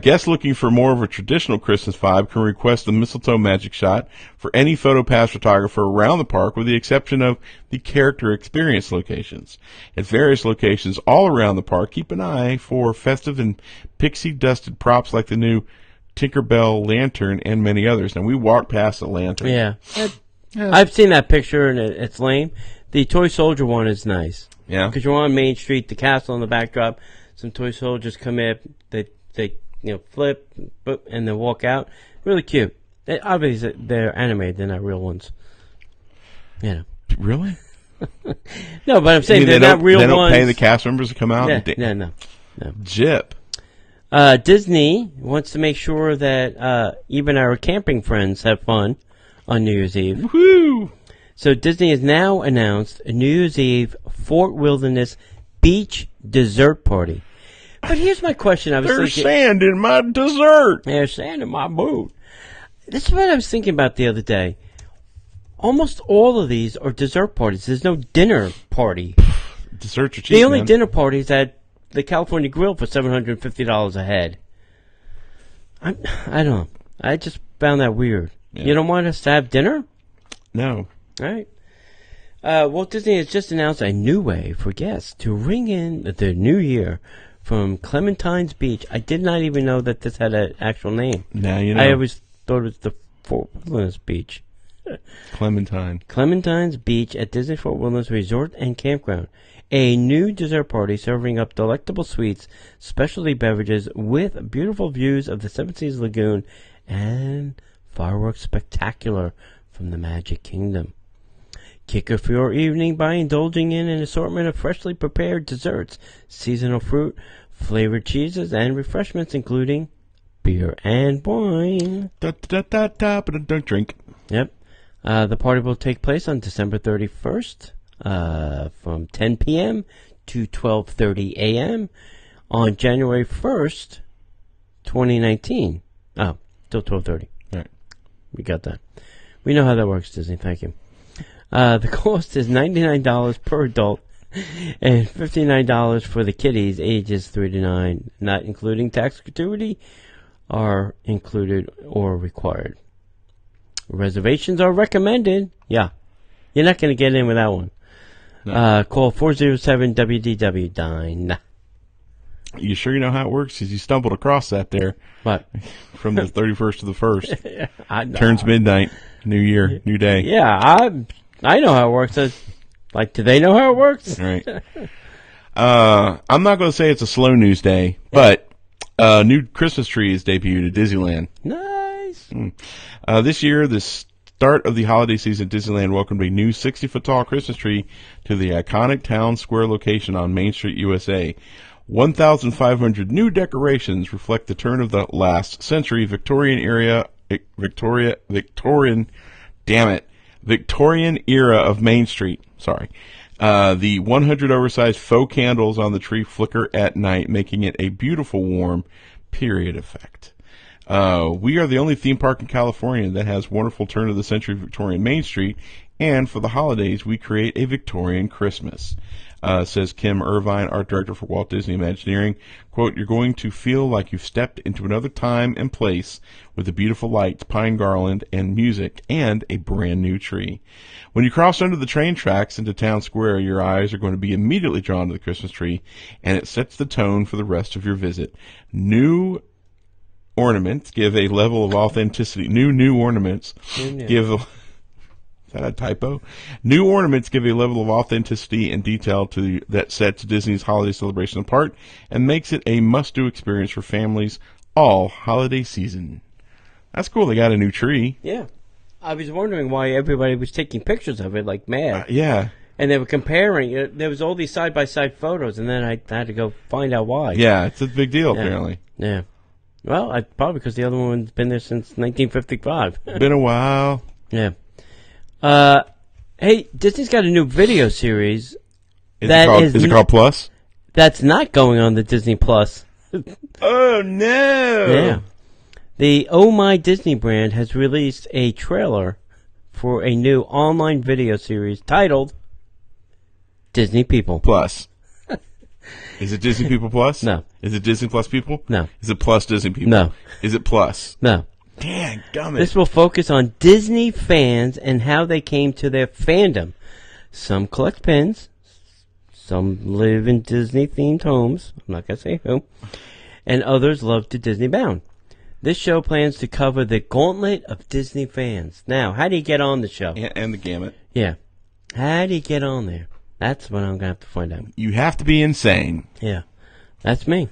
Speaker 2: Guests looking for more of a traditional Christmas vibe can request the mistletoe magic shot for any PhotoPass photographer around the park, with the exception of the character experience locations. At various locations all around the park, keep an eye for festive and pixie-dusted props like the new Tinkerbell lantern and many others. And we walked past the lantern.
Speaker 1: Yeah. I've seen that picture, and it's lame. The Toy Soldier one is nice.
Speaker 2: Yeah.
Speaker 1: Because you're on Main Street, the castle in the backdrop, some toy soldiers come in, they flip, boop, and then walk out. Really cute. Obviously, they're animated. They're not real ones.
Speaker 2: Really?
Speaker 1: No, but I'm saying they're not real ones.
Speaker 2: They don't pay the cast members to come out?
Speaker 1: No.
Speaker 2: Jip.
Speaker 1: Disney wants to make sure that even our camping friends have fun on New Year's Eve.
Speaker 2: Woohoo!
Speaker 1: So Disney has now announced a New Year's Eve Fort Wilderness beach dessert party. But here's my question.
Speaker 2: There's sand in my dessert.
Speaker 1: There's sand in my boot. This is what I was thinking about the other day. Almost all of these are dessert parties. There's no dinner party.
Speaker 2: Desserts are cheap.
Speaker 1: The only dinner party is at the California Grill for $750 a head. I don't know. I just found that weird. Yeah. You don't want us to have dinner?
Speaker 2: No.
Speaker 1: All right. Walt Disney has just announced a new way for guests to ring in the new year from Clementine's Beach. I did not even know that this had an actual name.
Speaker 2: Now you know.
Speaker 1: I always thought it was the Fort Wilderness Beach. Clementine's Beach at Disney Fort Wilderness Resort and Campground. A new dessert party serving up delectable sweets, specialty beverages with beautiful views of the Seven Seas Lagoon and fireworks spectacular from the Magic Kingdom. Kick off your evening by indulging in an assortment of freshly prepared desserts, seasonal fruit, flavored cheeses, and refreshments, including beer and wine.
Speaker 2: Don't drink.
Speaker 1: Yep. The party will take place on December 31st from 10 p.m. to 12:30 a.m. on January 1st, 2019. Oh, till 12:30.
Speaker 2: All right.
Speaker 1: We got that. We know how that works, Disney. Thank you. The cost is $99 per adult and $59 for the kiddies ages 3 to 9, not including tax gratuity, are included or required. Reservations are recommended. Yeah. You're not going to get in with that one. No. Call 407-WDW-DINE.
Speaker 2: You sure you know how it works? Because you stumbled across that there.
Speaker 1: What?
Speaker 2: From the 31st to the 1st. Turns midnight. New year. New day.
Speaker 1: Yeah, I know how it works. Do they know how it works?
Speaker 2: Right. I'm not going to say it's a slow news day, but a new Christmas tree is debuted at Disneyland.
Speaker 1: Nice.
Speaker 2: This year, the start of the holiday season, Disneyland welcomed a new 60-foot-tall Christmas tree to the iconic Town Square location on Main Street, USA. 1,500 new decorations reflect the turn of the last century Victorian era of Main Street. Sorry. The 100 oversized faux candles on the tree flicker at night, making it a beautiful, warm period effect. We are the only theme park in California that has wonderful turn-of-the-century Victorian Main Street, and for the holidays, we create a Victorian Christmas. Says Kim Irvine, art director for Walt Disney Imagineering. Quote, "You're going to feel like you've stepped into another time and place with the beautiful lights, pine garland, and music, and a brand new tree. When you cross under the train tracks into Town Square, your eyes are going to be immediately drawn to the Christmas tree, and it sets the tone for the rest of your visit. New ornaments give a level of authenticity. New ornaments give... Is that a typo? New ornaments give a level of authenticity and detail that sets Disney's holiday celebration apart and makes it a must-do experience for families all holiday season." That's cool. They got a new tree.
Speaker 1: Yeah. I was wondering why everybody was taking pictures of it like mad.
Speaker 2: Yeah.
Speaker 1: And they were comparing. There was all these side-by-side photos, and then I had to go find out why.
Speaker 2: Yeah, it's a big deal, apparently.
Speaker 1: Yeah. Well, probably because the other one's been there since 1955.
Speaker 2: Been a while.
Speaker 1: Yeah. Hey, Disney's got a new video series
Speaker 2: Is it called Plus?
Speaker 1: That's not going on the Disney Plus.
Speaker 2: Oh, no.
Speaker 1: Yeah. The Oh My Disney brand has released a trailer for a new online video series titled Disney People.
Speaker 2: Plus. Is it Disney People Plus?
Speaker 1: No.
Speaker 2: Is it Disney Plus People?
Speaker 1: No.
Speaker 2: Is it Plus Disney People?
Speaker 1: No.
Speaker 2: Is it Plus?
Speaker 1: No.
Speaker 2: Dang, gummit.
Speaker 1: This will focus on Disney fans and how they came to their fandom. Some collect pins. Some live in Disney-themed homes. I'm not going to say who. And others love to Disney bound. This show plans to cover the gauntlet of Disney fans. Now, how do you get on the show?
Speaker 2: And the gamut.
Speaker 1: Yeah. How do you get on there? That's what I'm going to have to find out.
Speaker 2: You have to be insane.
Speaker 1: Yeah. That's me.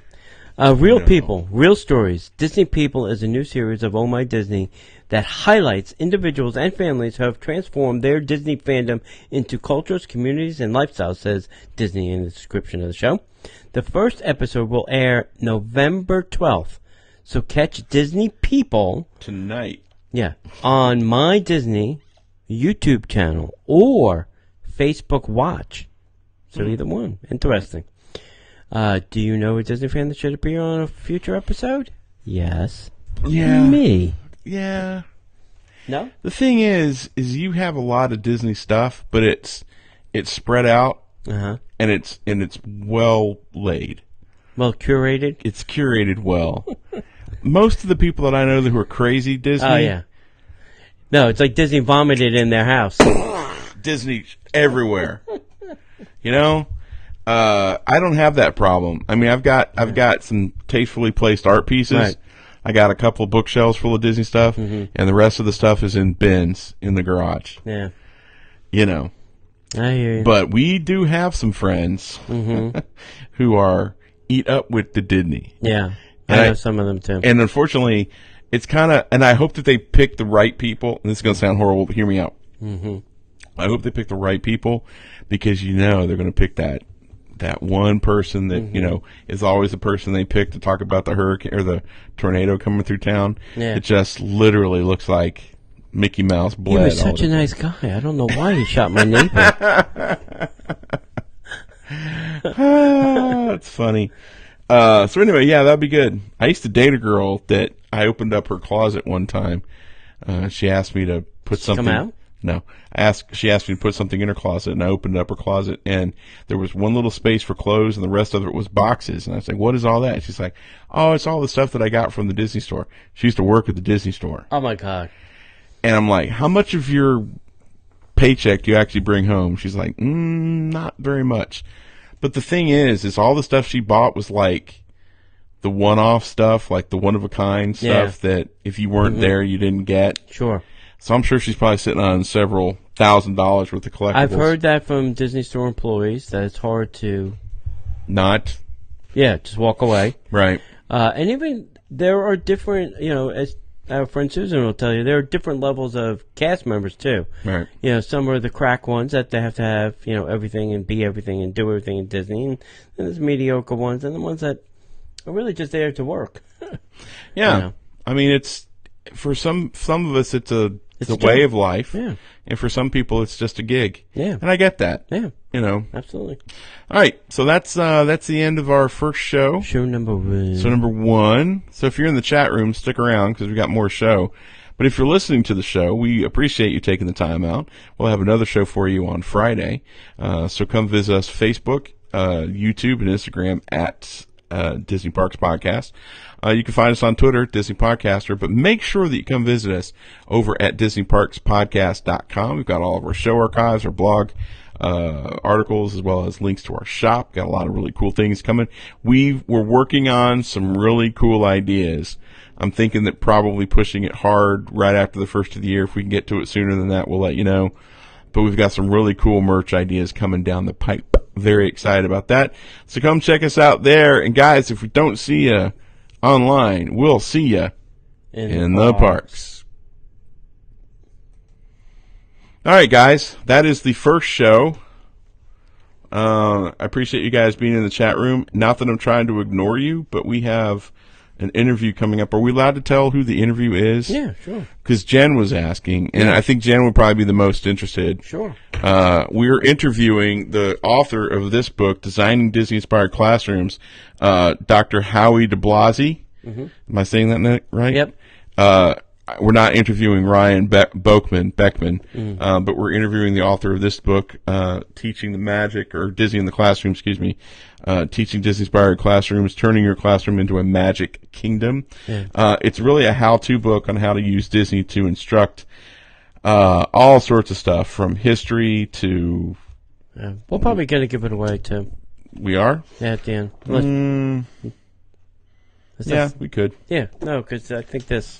Speaker 1: Real People, Real Stories. Disney People is a new series of Oh My Disney that highlights individuals and families who have transformed their Disney fandom into cultures, communities, and lifestyles, says Disney in the description of the show. The first episode will air November 12th. So catch Disney People
Speaker 2: Tonight.
Speaker 1: Yeah, on My Disney YouTube channel or Facebook Watch. So either one. Interesting. Do you know a Disney fan that should appear on a future episode? Yes.
Speaker 2: Yeah.
Speaker 1: Me.
Speaker 2: Yeah.
Speaker 1: No?
Speaker 2: The thing is you have a lot of Disney stuff, but it's spread out
Speaker 1: Uh-huh.
Speaker 2: and it's well laid.
Speaker 1: Well curated?
Speaker 2: It's curated well. Most of the people that I know who are crazy Disney,
Speaker 1: Oh, yeah. No, it's like Disney vomited in their house.
Speaker 2: Disney everywhere. You know, I don't have that problem. I mean, I've got some tastefully placed art pieces.
Speaker 1: Right.
Speaker 2: I got a couple of bookshelves full of Disney stuff, and the rest of the stuff is in bins in the garage.
Speaker 1: Yeah.
Speaker 2: You know,
Speaker 1: I hear you.
Speaker 2: but we do have some friends who are eat up with the Disney.
Speaker 1: Yeah.
Speaker 2: And
Speaker 1: I know some of them, too.
Speaker 2: And unfortunately, it's kind of, and I hope that they pick the right people. And this is going to sound horrible, but hear me out. I hope they pick the right people because they're going to pick that one person that is always the person they pick to talk about the hurricane or the tornado coming through town.
Speaker 1: Yeah.
Speaker 2: It just literally looks like Mickey Mouse bled.
Speaker 1: He was such a nice guy. I don't know why he shot my neighbor.
Speaker 2: That's funny. So anyway, yeah, that'd be good. I used to date a girl that I opened up her closet one time. She asked me to put something.
Speaker 1: Come out?
Speaker 2: No, she asked me to put something in her closet, and I opened up her closet, and there was one little space for clothes, and the rest of it was boxes. And I was like, "What is all that?" She's like, "Oh, it's all the stuff that I got from the Disney store." She used to work at the Disney store,
Speaker 1: Oh, my God.
Speaker 2: and I'm like, "How much of your paycheck do you actually bring home?" She's like, "Not very much." But the thing is all the stuff she bought was like the one-off stuff, like the one-of-a-kind stuff that if you weren't there, you didn't get.
Speaker 1: Sure.
Speaker 2: So I'm sure she's probably sitting on several $1,000s worth of collectibles.
Speaker 1: I've heard that from Disney Store employees, that it's hard to,
Speaker 2: Not.
Speaker 1: just walk away.
Speaker 2: Right.
Speaker 1: And even there are different, as our friend Susan will tell you, there are different levels of cast members, too.
Speaker 2: Right.
Speaker 1: Some are the crack ones that they have to have, everything and be everything and do everything in Disney. And then there's mediocre ones and the ones that are really just there to work.
Speaker 2: Yeah. I mean, it's, for some of us, it's a way of life.
Speaker 1: Yeah.
Speaker 2: And for some people, it's just a gig.
Speaker 1: Yeah.
Speaker 2: And I get that.
Speaker 1: Yeah. Absolutely.
Speaker 2: All right. So that's the end of our first show.
Speaker 1: Show number one.
Speaker 2: So number one. So if you're in the chat room, stick around because we got more show. But if you're listening to the show, we appreciate you taking the time out. We'll have another show for you on Friday. So come visit us Facebook, YouTube, and Instagram at Disney Parks Podcast. You can find us on Twitter, Disney Podcaster, but make sure that you come visit us over at DisneyParksPodcast.com. We've got all of our show archives, our blog articles, as well as links to our shop. Got a lot of really cool things coming. We're working on some really cool ideas. I'm thinking that probably pushing it hard right after the first of the year. If we can get to it sooner than that, we'll let you know. But we've got some really cool merch ideas coming down the pipe. Very excited about that. So come check us out there. And guys, if we don't see you online, we'll see you in the parks. All right, guys, that is the first show. I appreciate you guys being in the chat room. Not that I'm trying to ignore you, but we have an interview coming up. Are we allowed to tell who the interview is?
Speaker 1: Yeah, sure.
Speaker 2: Because Jen was asking, and I think Jen would probably be the most interested.
Speaker 1: Sure.
Speaker 2: We're interviewing the author of this book, Designing Disney-Inspired Classrooms, Dr. Howie de Blasi. Am I saying that right?
Speaker 1: Yep.
Speaker 2: We're not interviewing Ryan Beckman, but we're interviewing the author of this book, Teaching the Magic, or Disney in the Classroom, excuse me, Teaching Disney-Inspired Classrooms, Turning Your Classroom into a Magic Kingdom. Yeah. It's really a how-to book on how to use Disney to instruct all sorts of stuff, from history to...
Speaker 1: Yeah. We're probably going to give it away, too.
Speaker 2: We are?
Speaker 1: Yeah, at the end.
Speaker 2: Yeah, we could.
Speaker 1: Yeah, no, because I think this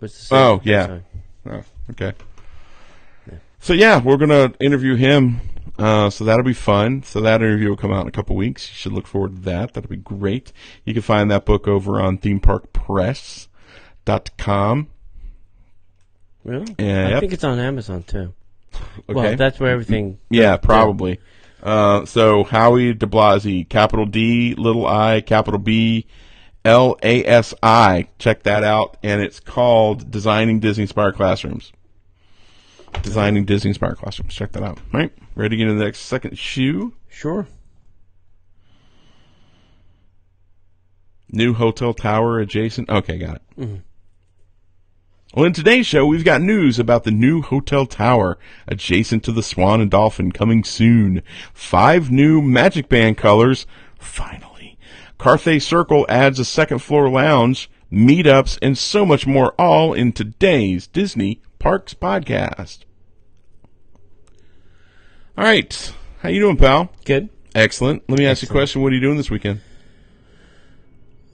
Speaker 1: was the same.
Speaker 2: Oh, yeah. Oh, okay. Yeah. So, yeah, we're going to interview him. So that'll be fun. So that interview will come out in a couple weeks. You should look forward to that. That'll be great. You can find that book over on themeparkpress.com.
Speaker 1: Really?
Speaker 2: I
Speaker 1: think it's on Amazon, too.
Speaker 2: Okay.
Speaker 1: Well, that's where everything...
Speaker 2: Yeah, probably. So Howie de Blasi, capital D, little I, capital B, L-A-S-I. Check that out. And it's called Designing Disney-Inspired Classrooms. Designing Disney-Inspired Classrooms. Check that out. All right. Ready to get into the next second shoe?
Speaker 1: Sure.
Speaker 2: New hotel tower adjacent. Okay, got it. Mm-hmm. Well, in today's show, we've got news about the new hotel tower adjacent to the Swan and Dolphin coming soon. 5 new Magic Band colors, finally. Carthay Circle adds a second floor lounge, meetups, and so much more, all in today's Disney Parks podcast. All right. How you doing, pal?
Speaker 1: Good.
Speaker 2: Excellent. Let me ask you a question. What are you doing this weekend?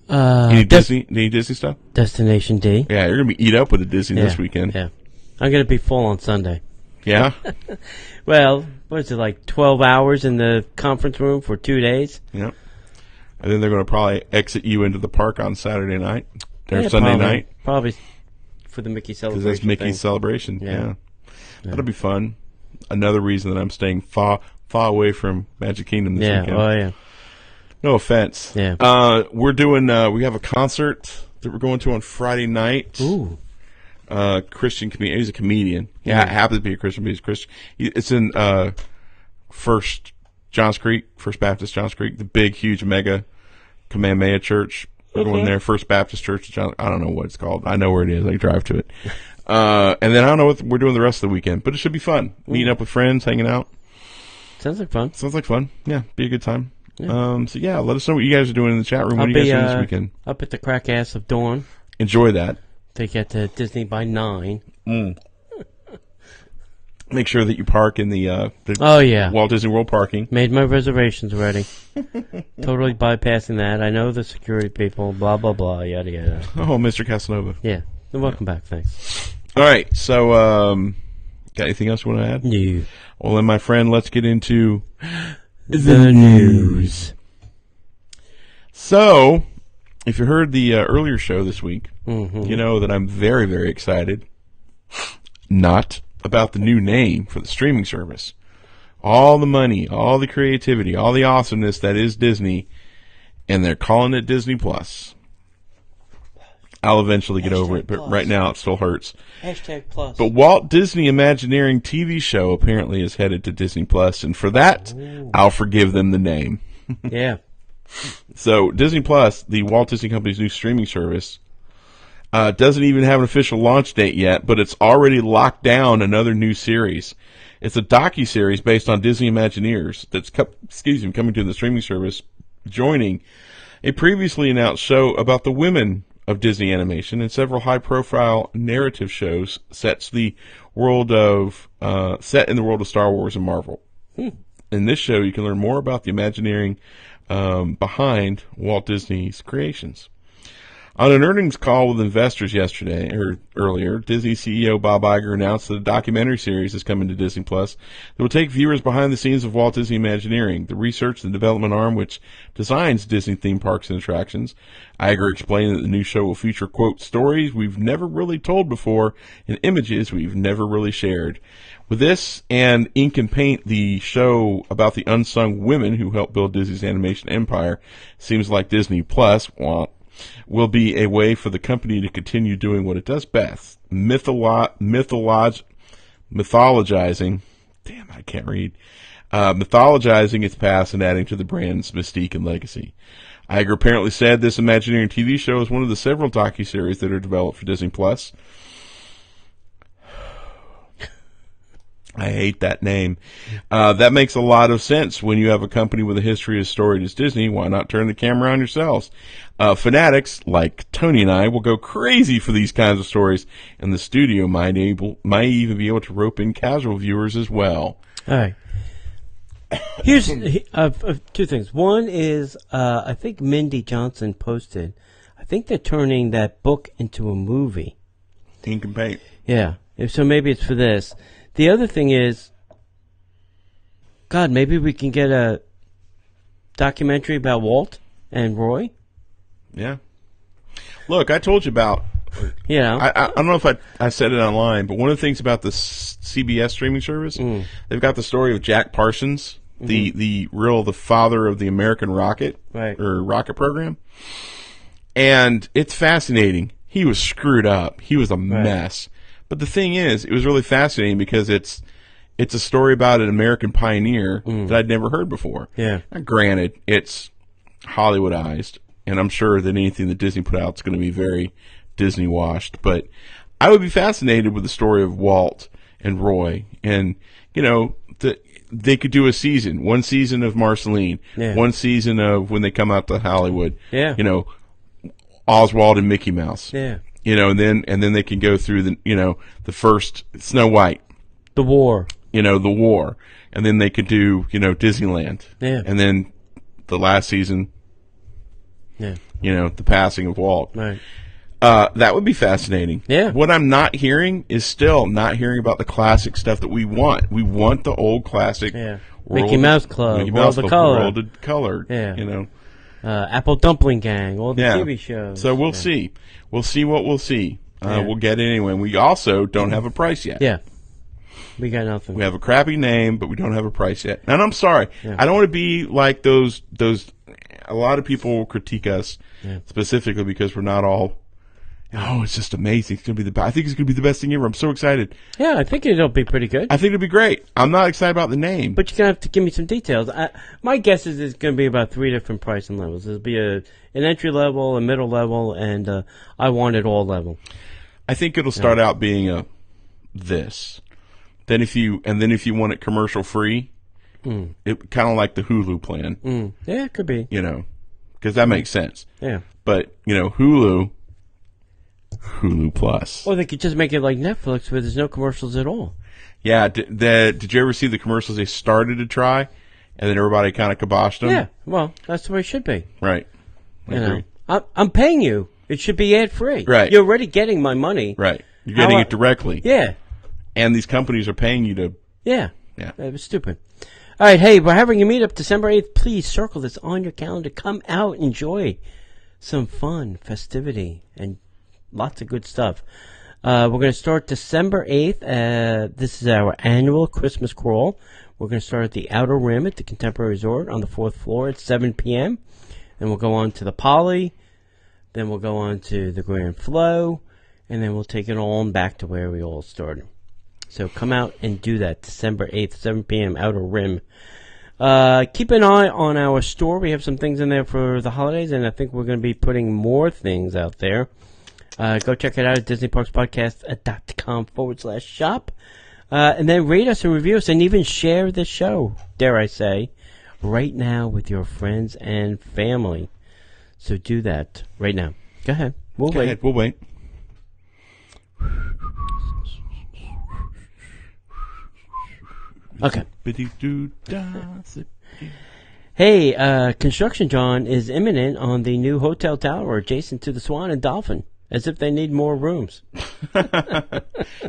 Speaker 1: Any
Speaker 2: Disney stuff?
Speaker 1: Destination D.
Speaker 2: Yeah, you're going to be eat up with a Disney this weekend.
Speaker 1: Yeah. I'm going to be full on Sunday.
Speaker 2: Yeah?
Speaker 1: Well, what is it, like 12 hours in the conference room for 2 days?
Speaker 2: Yeah. And then they're going to probably exit you into the park on Saturday night or Sunday night.
Speaker 1: Probably for the Mickey celebration.
Speaker 2: Because that's Mickey's celebration. Yeah. That'll be fun. Another reason that I'm staying far away from Magic Kingdom this weekend.
Speaker 1: Oh, yeah.
Speaker 2: No offense.
Speaker 1: Yeah.
Speaker 2: We're doing, we have a concert that we're going to on Friday night.
Speaker 1: Ooh.
Speaker 2: Christian comedian. He's a comedian. Yeah, happens to be a Christian, but he's Christian. It's in First Baptist Johns Creek, the big, huge, mega Kamehameha Church. We're going there, First Baptist Church. I don't know what it's called. I know where it is. I can drive to it. And then I don't know what we're doing the rest of the weekend, but it should be fun. Meeting up with friends, hanging out.
Speaker 1: Sounds like fun.
Speaker 2: Sounds like fun. Yeah, be a good time.
Speaker 1: Yeah.
Speaker 2: So yeah, let us know what you guys are doing in the chat room. What are you guys doing this weekend?
Speaker 1: Up at the crack ass of dawn.
Speaker 2: Enjoy that.
Speaker 1: They get to Disney by 9.
Speaker 2: Make sure that you park in the Walt Disney World parking.
Speaker 1: Made my reservations already. Totally bypassing that. I know the security people. Blah blah blah. Yada yada.
Speaker 2: Oh, Mr. Casanova.
Speaker 1: Yeah. Welcome back. Thanks.
Speaker 2: All right. So, got anything else you want to add?
Speaker 1: No.
Speaker 2: Well, then, my friend, let's get into
Speaker 1: the news.
Speaker 2: So, if you heard the earlier show this week, you know that I'm very, very excited. Not about the new name for the streaming service. All the money, all the creativity, all the awesomeness that is Disney, and they're calling it Disney Plus. I'll eventually get over it, but right now it still hurts.
Speaker 1: #plus.
Speaker 2: But Walt Disney Imagineering TV show apparently is headed to Disney Plus, and for that, I'll forgive them the name.
Speaker 1: Yeah.
Speaker 2: So Disney Plus, the Walt Disney Company's new streaming service, doesn't even have an official launch date yet, but it's already locked down another new series. It's a docu-series based on Disney Imagineers that's coming to the streaming service, joining a previously announced show about the women of Disney animation and several high-profile narrative shows set in the world of Star Wars and Marvel. In this show, you can learn more about the Imagineering behind Walt Disney's creations. On an earnings call with investors yesterday or earlier, Disney CEO Bob Iger announced that a documentary series is coming to Disney Plus that will take viewers behind the scenes of Walt Disney Imagineering, the research and development arm which designs Disney theme parks and attractions. Iger explained that the new show will feature, quote, stories we've never really told before and images we've never really shared. With this and Ink and Paint, the show about the unsung women who helped build Disney's animation empire, seems like Disney Plus will be a way for the company to continue doing what it does best, mythologizing. Damn, I can't read. Mythologizing its past and adding to the brand's mystique and legacy. Iger apparently said this Imagineering TV show is one of the several docuseries that are developed for Disney Plus. I hate that name. That makes a lot of sense when you have a company with a history as storied as Disney. Why not turn the camera on yourselves? Fanatics like Tony and I will go crazy for these kinds of stories, and the studio might even be able to rope in casual viewers as well.
Speaker 1: All right. Here's two things. One is I think Mindy Johnson posted. I think they're turning that book into a movie.
Speaker 2: Ink and Paint.
Speaker 1: Yeah. So maybe it's for this. The other thing is, God, maybe we can get a documentary about Walt and Roy.
Speaker 2: Yeah. Look, I told you about.
Speaker 1: You know,
Speaker 2: I don't know if I said it online, but one of the things about the CBS streaming service, they've got the story of Jack Parsons, the father of the American rocket or rocket program, and it's fascinating. He was screwed up. He was a mess. But the thing is, it was really fascinating because it's a story about an American pioneer that I'd never heard before.
Speaker 1: Yeah.
Speaker 2: Now, granted, it's Hollywoodized, and I'm sure that anything that Disney put out is going to be very Disney washed. But I would be fascinated with the story of Walt and Roy, and they could do one season of Marceline, one season of when they come out to Hollywood.
Speaker 1: Yeah.
Speaker 2: Oswald and Mickey Mouse.
Speaker 1: Yeah.
Speaker 2: And then they can go through the first Snow White,
Speaker 1: the war,
Speaker 2: the war, and then they could do Disneyland, and then the last season, the passing of Walt.
Speaker 1: Right.
Speaker 2: That would be fascinating.
Speaker 1: Yeah.
Speaker 2: What I'm not hearing is still not hearing about the classic stuff that we want. We want the old classic.
Speaker 1: Yeah. Mickey Mouse Club,
Speaker 2: Mickey Mouse
Speaker 1: World
Speaker 2: Club,
Speaker 1: of
Speaker 2: Color.
Speaker 1: Yeah. Apple Dumpling Gang, all the TV shows.
Speaker 2: So we'll see. We'll see what we'll see. We'll get it anyway. We also don't have a price yet.
Speaker 1: Yeah. We got nothing.
Speaker 2: We have a crappy name, but we don't have a price yet. And I'm sorry. Yeah. I don't want to be like those. A lot of people critique us specifically because we're not all. Oh, it's just amazing. It's gonna be I think it's gonna be the best thing ever. I'm so excited.
Speaker 1: Yeah, I think it'll be pretty good.
Speaker 2: I think it'll be great. I'm not excited about the name,
Speaker 1: but you're gonna have to give me some details. My guess is it's gonna be about 3 different pricing levels. There'll be an entry level, a middle level, and I want it all level.
Speaker 2: I think it'll start out being this. Then if you want it commercial free, it kind of like the Hulu plan.
Speaker 1: Yeah, it could be.
Speaker 2: Because that makes sense.
Speaker 1: Yeah.
Speaker 2: But Hulu Plus.
Speaker 1: Or they could just make it like Netflix where there's no commercials at all.
Speaker 2: Yeah. Did you ever see the commercials they started to try, and then everybody kind of kiboshed them?
Speaker 1: Yeah. Well, that's the way it should be.
Speaker 2: Right. I agree.
Speaker 1: I'm paying you. It should be ad free.
Speaker 2: Right.
Speaker 1: You're already getting my money.
Speaker 2: Right. You're getting it directly.
Speaker 1: Yeah.
Speaker 2: And these companies are paying you to.
Speaker 1: Yeah.
Speaker 2: Yeah.
Speaker 1: It was stupid. All right. Hey, we're having a meetup December 8th. Please circle this on your calendar. Come out, enjoy some fun, festivity, and lots of good stuff. We're going to start December 8th. This is our annual Christmas crawl. We're going to start at the Outer Rim at the Contemporary Resort on the 4th floor at 7 p.m. Then we'll go on to the Poly. Then we'll go on to the Grand Flow. And then we'll take it on back to where we all started. So come out and do that December 8th, 7 p.m. Outer Rim. Keep an eye on our store. We have some things in there for the holidays, and I think we're going to be putting more things out there. Go check it out at DisneyParksPodcast.com/shop. And then rate us and review us and even share the show, dare I say, right now with your friends and family. So do that right now. Go ahead. We'll wait.
Speaker 2: We'll wait.
Speaker 1: Okay. Hey, construction, John, is imminent on the new hotel tower adjacent to the Swan and Dolphin, as if they need more rooms.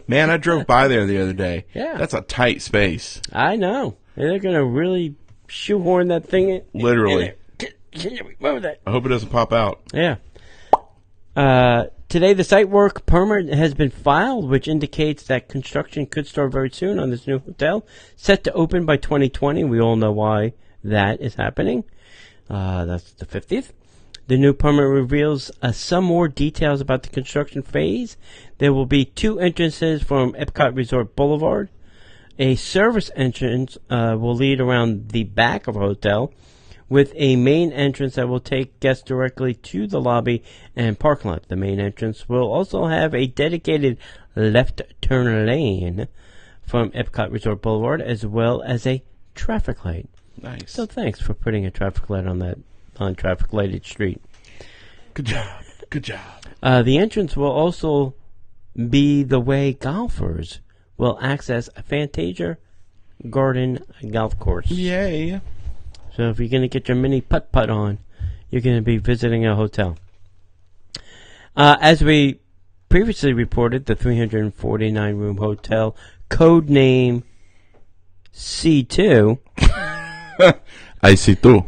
Speaker 2: Man, I drove by there the other day.
Speaker 1: Yeah.
Speaker 2: That's a tight space.
Speaker 1: I know. They're going to really shoehorn that thing in.
Speaker 2: Literally.
Speaker 1: Can you remember that?
Speaker 2: I hope it doesn't pop out.
Speaker 1: Yeah. Today, the site work permit has been filed, which indicates that construction could start very soon on this new hotel, set to open by 2020. We all know why that is happening. That's the 50th. The new permit reveals some more details about the construction phase. There will be 2 entrances from Epcot Resort Boulevard. A service entrance will lead around the back of the hotel, with a main entrance that will take guests directly to the lobby and parking lot. The main entrance will also have a dedicated left turn lane from Epcot Resort Boulevard, as well as a traffic light.
Speaker 2: Nice.
Speaker 1: So thanks for putting a traffic light on that traffic lighted street.
Speaker 2: Good job. Good job.
Speaker 1: The entrance will also be the way golfers will access a Fantasia Garden golf course.
Speaker 2: Yay.
Speaker 1: So if you're going to get your mini putt-putt on, you're going to be visiting a hotel. As we previously reported, the 349-room hotel, code name C2,
Speaker 2: I see too.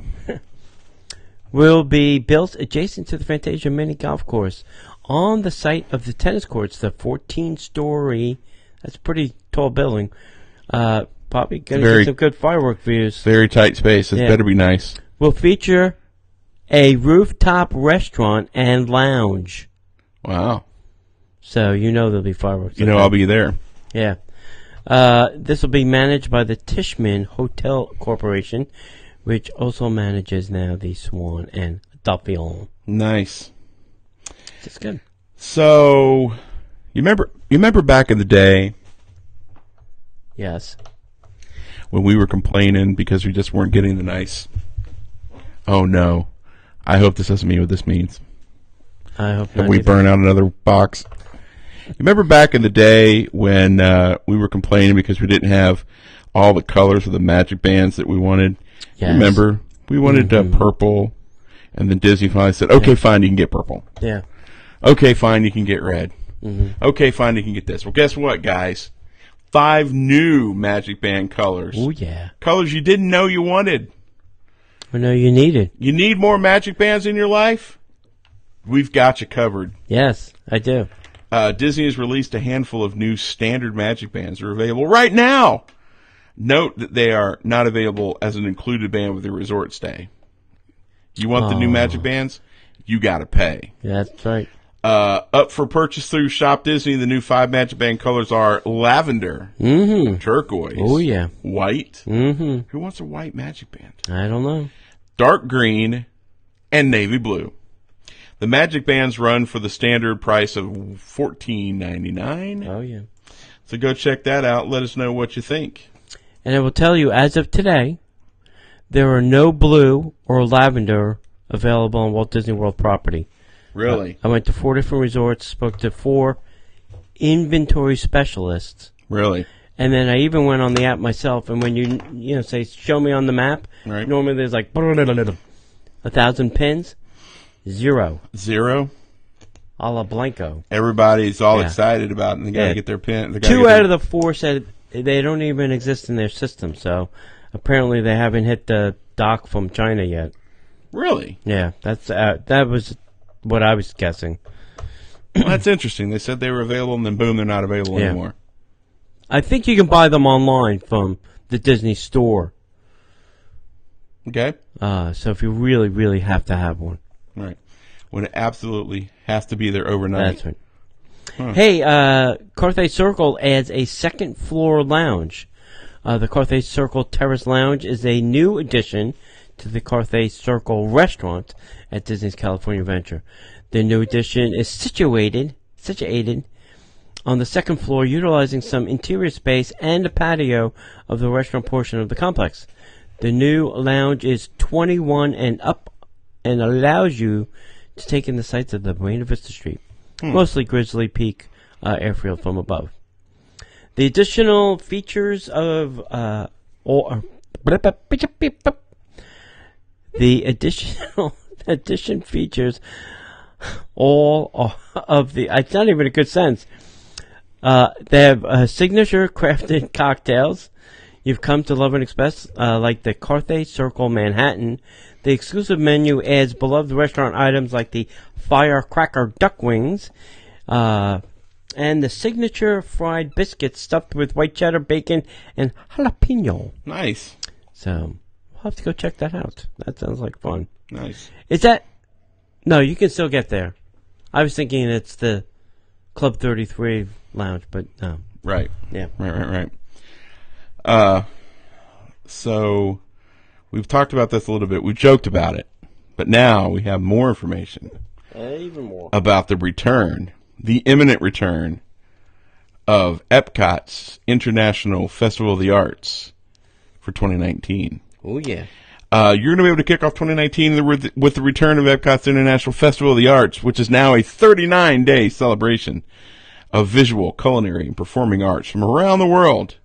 Speaker 1: will be built adjacent to the Fantasia mini golf course on the site of the tennis courts. The 14-story, that's a pretty tall building, probably going to get some good firework views.
Speaker 2: Very tight space. It better be nice.
Speaker 1: Will feature a rooftop restaurant and lounge.
Speaker 2: Wow.
Speaker 1: So you know there'll be fireworks.
Speaker 2: You know I'll be there.
Speaker 1: Yeah. This will be managed by the Tishman Hotel Corporation, which also manages now the Swan and Dolphin.
Speaker 2: Nice.
Speaker 1: It's good.
Speaker 2: So, you remember back in the day
Speaker 1: Yes.
Speaker 2: when we were complaining because we just weren't getting the nice. Oh no. I hope this doesn't mean what this means.
Speaker 1: I hope
Speaker 2: Have
Speaker 1: not.
Speaker 2: we
Speaker 1: either.
Speaker 2: burn out another box? You remember back in the day when we were complaining because we didn't have all the colors of the Magic Bands that we wanted?
Speaker 1: Yes.
Speaker 2: Remember? We wanted purple, and then Disney finally said, okay, fine, you can get purple.
Speaker 1: Yeah.
Speaker 2: Okay, fine, you can get red. Okay, fine, you can get this. Well, guess what, guys? 5 new Magic Band colors.
Speaker 1: Oh, yeah.
Speaker 2: Colors you didn't know you wanted.
Speaker 1: I know you need it.
Speaker 2: You need more Magic Bands in your life? We've got you covered.
Speaker 1: Yes, I do.
Speaker 2: Disney has released a handful of new standard Magic Bands. They're available right now. Note that they are not available as an included band with your resort stay. You want the new Magic Bands? You got to pay.
Speaker 1: Yeah, that's right.
Speaker 2: Up for purchase through Shop Disney, the new 5 Magic Band colors are lavender, turquoise,
Speaker 1: Oh, yeah.
Speaker 2: white.
Speaker 1: Mm-hmm.
Speaker 2: Who wants a white Magic Band?
Speaker 1: I don't know.
Speaker 2: Dark green, and navy blue. The Magic Bands run for the standard price of $14.99.
Speaker 1: Oh, yeah.
Speaker 2: So go check that out. Let us know what you think.
Speaker 1: And I will tell you, as of today, there are no blue or lavender available on Walt Disney World property.
Speaker 2: Really?
Speaker 1: I went to 4 different resorts, spoke to 4 inventory specialists,
Speaker 2: Really?
Speaker 1: and then I even went on the app myself. And when you say, show me on the map,
Speaker 2: Right.
Speaker 1: normally there's like 1,000 pins, 0,
Speaker 2: 0?
Speaker 1: a la Blanco.
Speaker 2: Everybody's all
Speaker 1: Yeah.
Speaker 2: excited about it, and they got to
Speaker 1: Yeah.
Speaker 2: get their pin.
Speaker 1: 2 out of the 4 said they don't even exist in their system, so apparently they haven't hit the dock from China yet.
Speaker 2: Really?
Speaker 1: Yeah, that was what I was guessing.
Speaker 2: Well, that's interesting. They said they were available, and then boom, they're not available
Speaker 1: Yeah.
Speaker 2: anymore.
Speaker 1: I think you can buy them online from the Disney Store.
Speaker 2: Okay?
Speaker 1: So if you really, really have to have one.
Speaker 2: Right. When it absolutely has to be there overnight.
Speaker 1: That's right. Hey, Carthay Circle adds a second floor lounge. The Carthay Circle Terrace Lounge is a new addition to the Carthay Circle restaurant at Disney's California Adventure. The new addition is situated on the second floor, utilizing some interior space and a patio of the restaurant portion of the complex. The new lounge is 21 and up and allows you to take in the sights of the Buena Vista Street, mostly Grizzly Peak airfield from above. The additional features of The addition features all of the. It's not even a good sentence. They have signature crafted cocktails you've come to love and expect, like the Carthay Circle Manhattan. The exclusive menu adds beloved restaurant items like the Firecracker Duck Wings, and the signature fried biscuits stuffed with white cheddar, bacon, and jalapeno.
Speaker 2: Nice.
Speaker 1: So, we'll have to go check that out. That sounds like fun.
Speaker 2: Nice.
Speaker 1: Is that... No, you can still get there. I was thinking it's the Club 33 lounge, but no.
Speaker 2: Right.
Speaker 1: Yeah.
Speaker 2: Right. So, we've talked about this a little bit. We joked about it. But now we have more information.
Speaker 1: Even more.
Speaker 2: About the return, the imminent return of Epcot's International Festival of the Arts for 2019.
Speaker 1: Oh, yeah.
Speaker 2: You're going to be able to kick off 2019 with the return of Epcot's International Festival of the Arts, which is now a 39-day celebration of visual, culinary, and performing arts from around the world.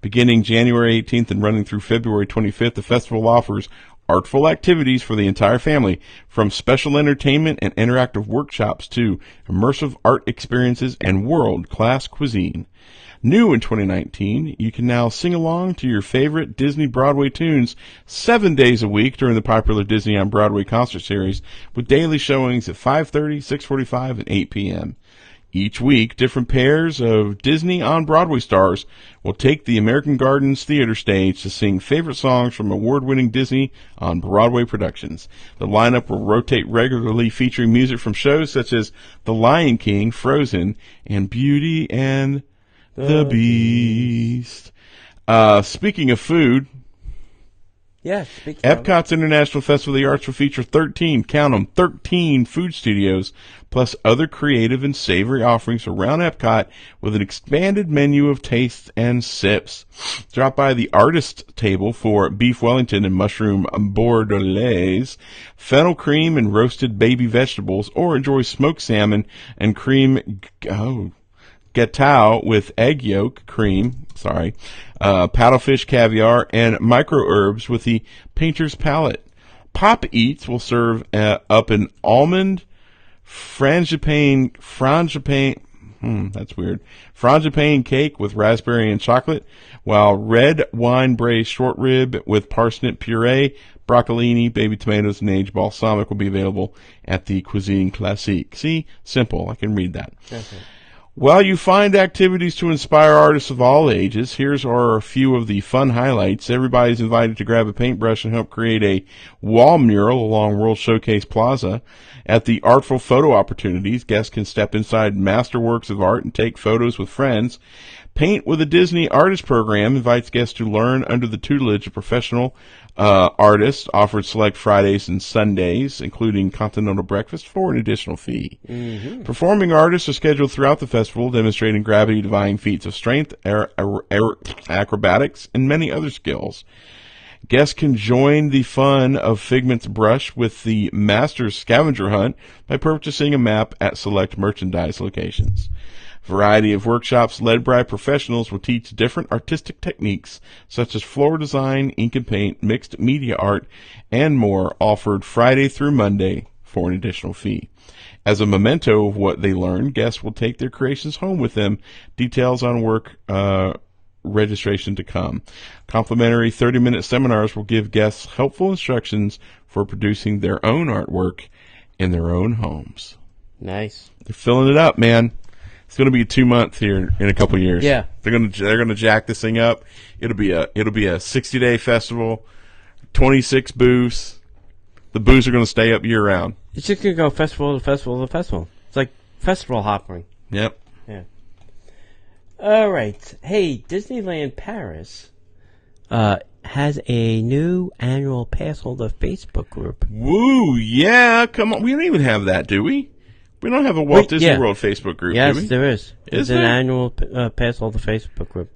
Speaker 2: Beginning January 18th and running through February 25th, the festival offers artful activities for the entire family, from special entertainment and interactive workshops to immersive art experiences and world-class cuisine. New in 2019, you can now sing along to your favorite Disney Broadway tunes 7 days a week during the popular Disney on Broadway concert series, with daily showings at 5:30, 6:45, and 8 p.m. Each week, different pairs of Disney on Broadway stars will take the American Gardens Theater stage to sing favorite songs from award-winning Disney on Broadway productions. The lineup will rotate regularly, featuring music from shows such as The Lion King, Frozen, and Beauty and the Beast. Speaking of food,
Speaker 1: Yeah.
Speaker 2: Epcot's International Festival of the Arts will feature 13, count them, 13 food studios, plus other creative and savory offerings around Epcot with an expanded menu of tastes and sips. Drop by the artist table for beef Wellington and mushroom bordelaise, fennel cream and roasted baby vegetables, or enjoy smoked salmon and cream gâteau with egg yolk cream, paddlefish caviar, and micro herbs with the Painter's Palette. Pop Eats will serve up an almond frangipane cake with raspberry and chocolate, while red wine braised short rib with parsnip puree, broccolini, baby tomatoes, and aged balsamic will be available at the Cuisine Classique. See? Simple. I can read that.
Speaker 1: Okay.
Speaker 2: While you find activities to inspire artists of all ages, here's a few of the fun highlights. Everybody's invited to grab a paintbrush and help create a wall mural along World Showcase Plaza. At the Artful Photo Opportunities, guests can step inside masterworks of art and take photos with friends. Paint with a Disney Artist Program invites guests to learn under the tutelage of professional artists, offered select Fridays and Sundays, including continental breakfast for an additional fee. Mm-hmm. Performing artists are scheduled throughout the festival, demonstrating gravity-defying feats of strength, acrobatics, and many other skills. Guests can join the fun of Figment's brush with the Master's Scavenger Hunt by purchasing a map at select merchandise locations. Variety of workshops led by professionals will teach different artistic techniques such as floor design, ink and paint, mixed media art, and more, offered Friday through Monday for an additional fee. As a memento of what they learn, guests will take their creations home with them. Details on work registration to come. Complimentary 30-minute seminars will give guests helpful instructions for producing their own artwork in their own homes.
Speaker 1: Nice.
Speaker 2: They're filling it up, man. It's going to be 2 months here in a couple of years.
Speaker 1: Yeah,
Speaker 2: they're going to jack this thing up. It'll be a 60-day festival, 26 booths. The booths are going to stay up year round.
Speaker 1: It's just going to go festival to festival to festival. It's like festival hopping.
Speaker 2: Yep.
Speaker 1: Yeah. All right. Hey, Disneyland Paris has a new annual pass holder Facebook group.
Speaker 2: Woo! Yeah, come on. We don't even have that, do we? We don't have a Walt Disney World Facebook group,
Speaker 1: yes,
Speaker 2: do we?
Speaker 1: There is. It's an annual pass holder Facebook group.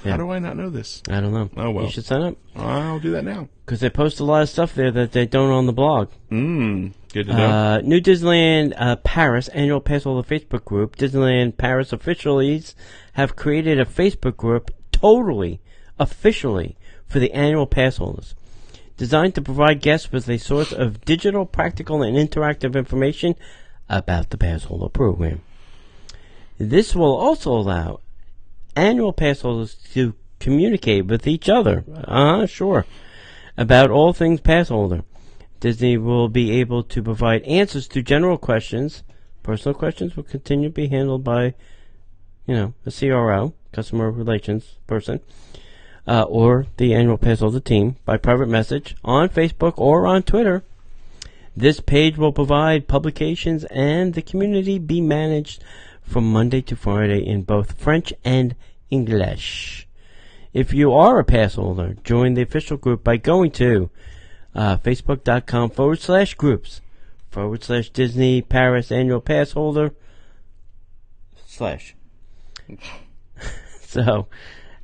Speaker 2: How do I not know this?
Speaker 1: I don't know.
Speaker 2: Oh, well.
Speaker 1: You should sign up.
Speaker 2: I'll do that now.
Speaker 1: Because they post a lot of stuff there that they don't on the blog.
Speaker 2: Good to know.
Speaker 1: New Disneyland Paris annual pass holder Facebook group. Disneyland Paris officials have created a Facebook group officially for the annual pass holders. designed to provide guests with a source of digital, practical, and interactive information about the pass holder program. This will also allow annual pass holders to communicate with each other, about all things pass holder. Disney will be able to provide answers to general questions. Personal questions will continue to be handled by, a CRO, customer relations person, or the annual pass holder team by private message on Facebook or on Twitter. This page will provide publications and the community be managed from Monday to Friday in both French and English. If you are a pass holder, join the official group by going to facebook.com/groups/Disney Paris annual pass holder / So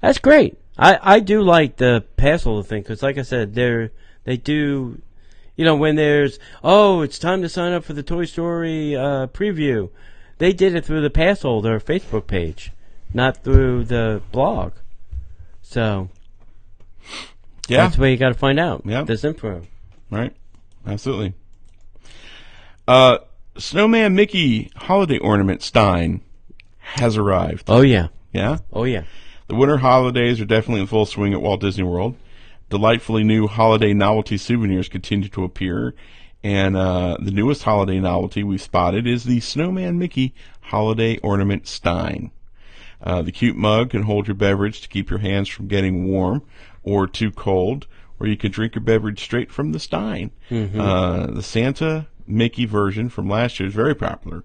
Speaker 1: that's great. I do like the pass holder thing because, like I said, they do. When there's it's time to sign up for the Toy Story preview, they did it through the pass holder Facebook page, not through the blog. So that's where you got to find out this info.
Speaker 2: Right, absolutely. Snowman Mickey holiday ornament Stein has arrived.
Speaker 1: Oh yeah.
Speaker 2: Yeah?
Speaker 1: Oh yeah.
Speaker 2: The winter holidays are definitely in full swing at Walt Disney World. Delightfully new holiday novelty souvenirs continue to appear, and the newest holiday novelty we've spotted is the Snowman Mickey holiday ornament Stein. The cute mug can hold your beverage to keep your hands from getting warm or too cold, or you can drink your beverage straight from the Stein. The Santa Mickey version from last year is very popular,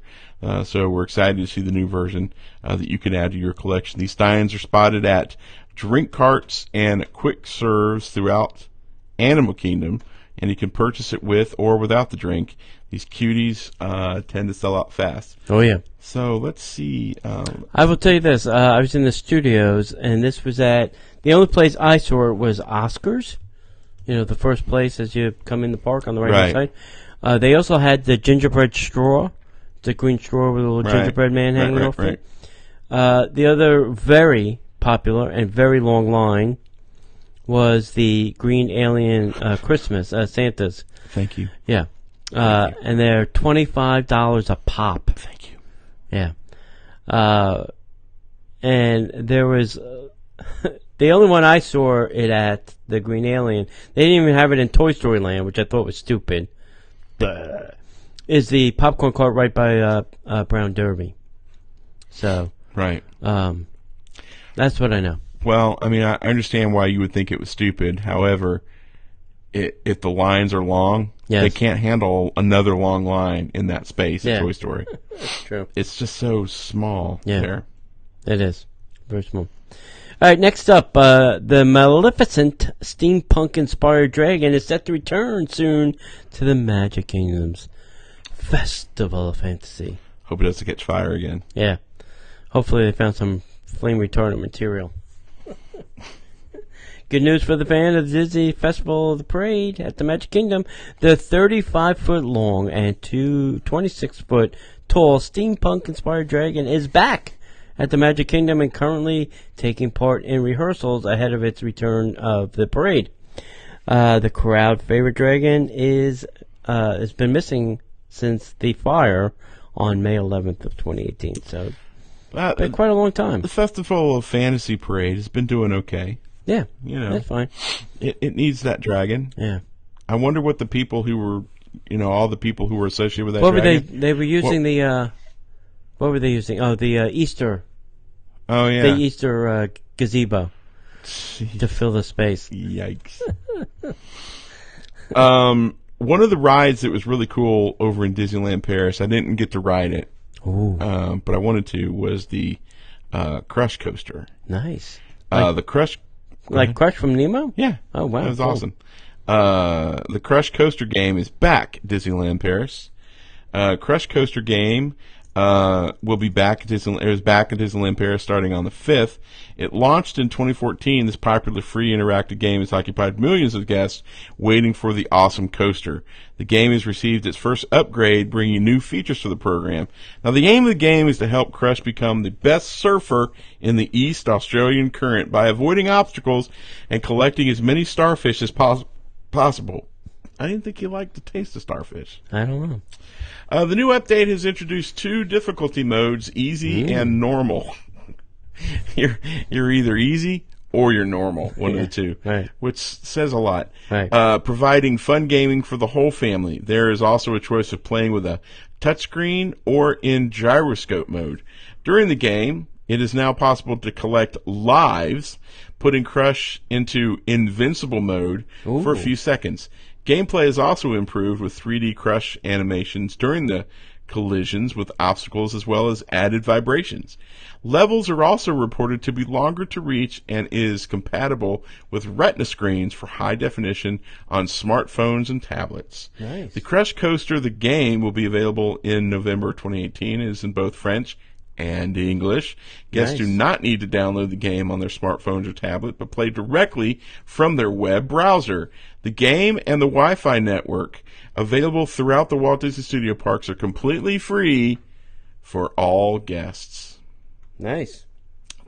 Speaker 2: so we're excited to see the new version that you can add to your collection. These Steins are spotted at drink carts and quick serves throughout Animal Kingdom, and you can purchase it with or without the drink. These cuties tend to sell out fast.
Speaker 1: Oh yeah.
Speaker 2: So let's see.
Speaker 1: I will tell you this. I was in the studios, and this was at the only place I saw it was Oscars. The first place as you come in the park on the right-hand side. They also had the gingerbread straw, the green straw with a little gingerbread man hanging off it. The other very popular and very long line was the Green Alien Christmas Santas.
Speaker 2: Thank you.
Speaker 1: Yeah. And they're $25 a pop.
Speaker 2: Thank you.
Speaker 1: Yeah. And there was the only one I saw it at, the Green Alien. They didn't even have it in Toy Story Land, which I thought was stupid. Is the popcorn cart right by Brown Derby. So
Speaker 2: right.
Speaker 1: That's what I know.
Speaker 2: Well, I mean, I understand why you would think it was stupid. However, if the lines are long, they can't handle another long line in that space in Toy Story.
Speaker 1: That's true.
Speaker 2: It's just so small there.
Speaker 1: It is. Very small. All right, next up, the Maleficent steampunk-inspired dragon is set to return soon to the Magic Kingdom's Festival of Fantasy.
Speaker 2: Hope it doesn't catch fire again.
Speaker 1: Yeah. Hopefully they found some flame-retardant material. Good news for the fan of the Disney Festival of the Parade at the Magic Kingdom. The 35-foot long and 26-foot tall steampunk-inspired dragon is back at the Magic Kingdom and currently taking part in rehearsals ahead of its return of the parade. The crowd favorite dragon has been missing since the fire on May 11th of 2018. So it's been quite a long time.
Speaker 2: The Festival of Fantasy Parade has been doing okay.
Speaker 1: Yeah, that's fine.
Speaker 2: It needs that dragon.
Speaker 1: Yeah.
Speaker 2: I wonder what the people who were, all the people who were associated with that
Speaker 1: dragon.
Speaker 2: Dragon.
Speaker 1: They were using what were they using? Oh, the Easter.
Speaker 2: Oh, yeah.
Speaker 1: The Easter gazebo to fill the space.
Speaker 2: Yikes. One of the rides that was really cool over in Disneyland Paris, I didn't get to ride it, but I wanted to, was the Crush Coaster.
Speaker 1: Nice.
Speaker 2: The Crush...
Speaker 1: Like Crush from Nemo?
Speaker 2: Yeah.
Speaker 1: Oh, wow.
Speaker 2: That was awesome. The Crush Coaster game is back at Disneyland Paris. Crush Coaster game will be back at Disneyland. It was back at Disneyland Paris starting on the 5th. It launched in 2014. This popular free interactive game has occupied millions of guests waiting for the awesome coaster. The game has received its first upgrade, bringing new features to the program. Now, the aim of the game is to help Crush become the best surfer in the East Australian Current by avoiding obstacles and collecting as many starfish as possible. possible. I didn't think you liked the taste of starfish.
Speaker 1: I don't know.
Speaker 2: The new update has introduced 2 difficulty modes, easy and normal. You're either easy or you're normal, one of the two,
Speaker 1: right.
Speaker 2: which says a lot.
Speaker 1: Right.
Speaker 2: Providing fun gaming for the whole family. There is also a choice of playing with a touchscreen or in gyroscope mode. During the game, it is now possible to collect lives, putting Crush into invincible mode for a few seconds. Gameplay is also improved with 3D Crush animations during the collisions with obstacles as well as added vibrations. Levels are also reported to be longer to reach and is compatible with Retina screens for high definition on smartphones and tablets.
Speaker 1: Nice.
Speaker 2: The Crush Coaster, the game, will be available in November 2018. It is in both French and English. Guests do not need to download the game on their smartphones or tablet, but play directly from their web browser. The game and the Wi-Fi network available throughout the Walt Disney Studio parks are completely free for all guests.
Speaker 1: Nice.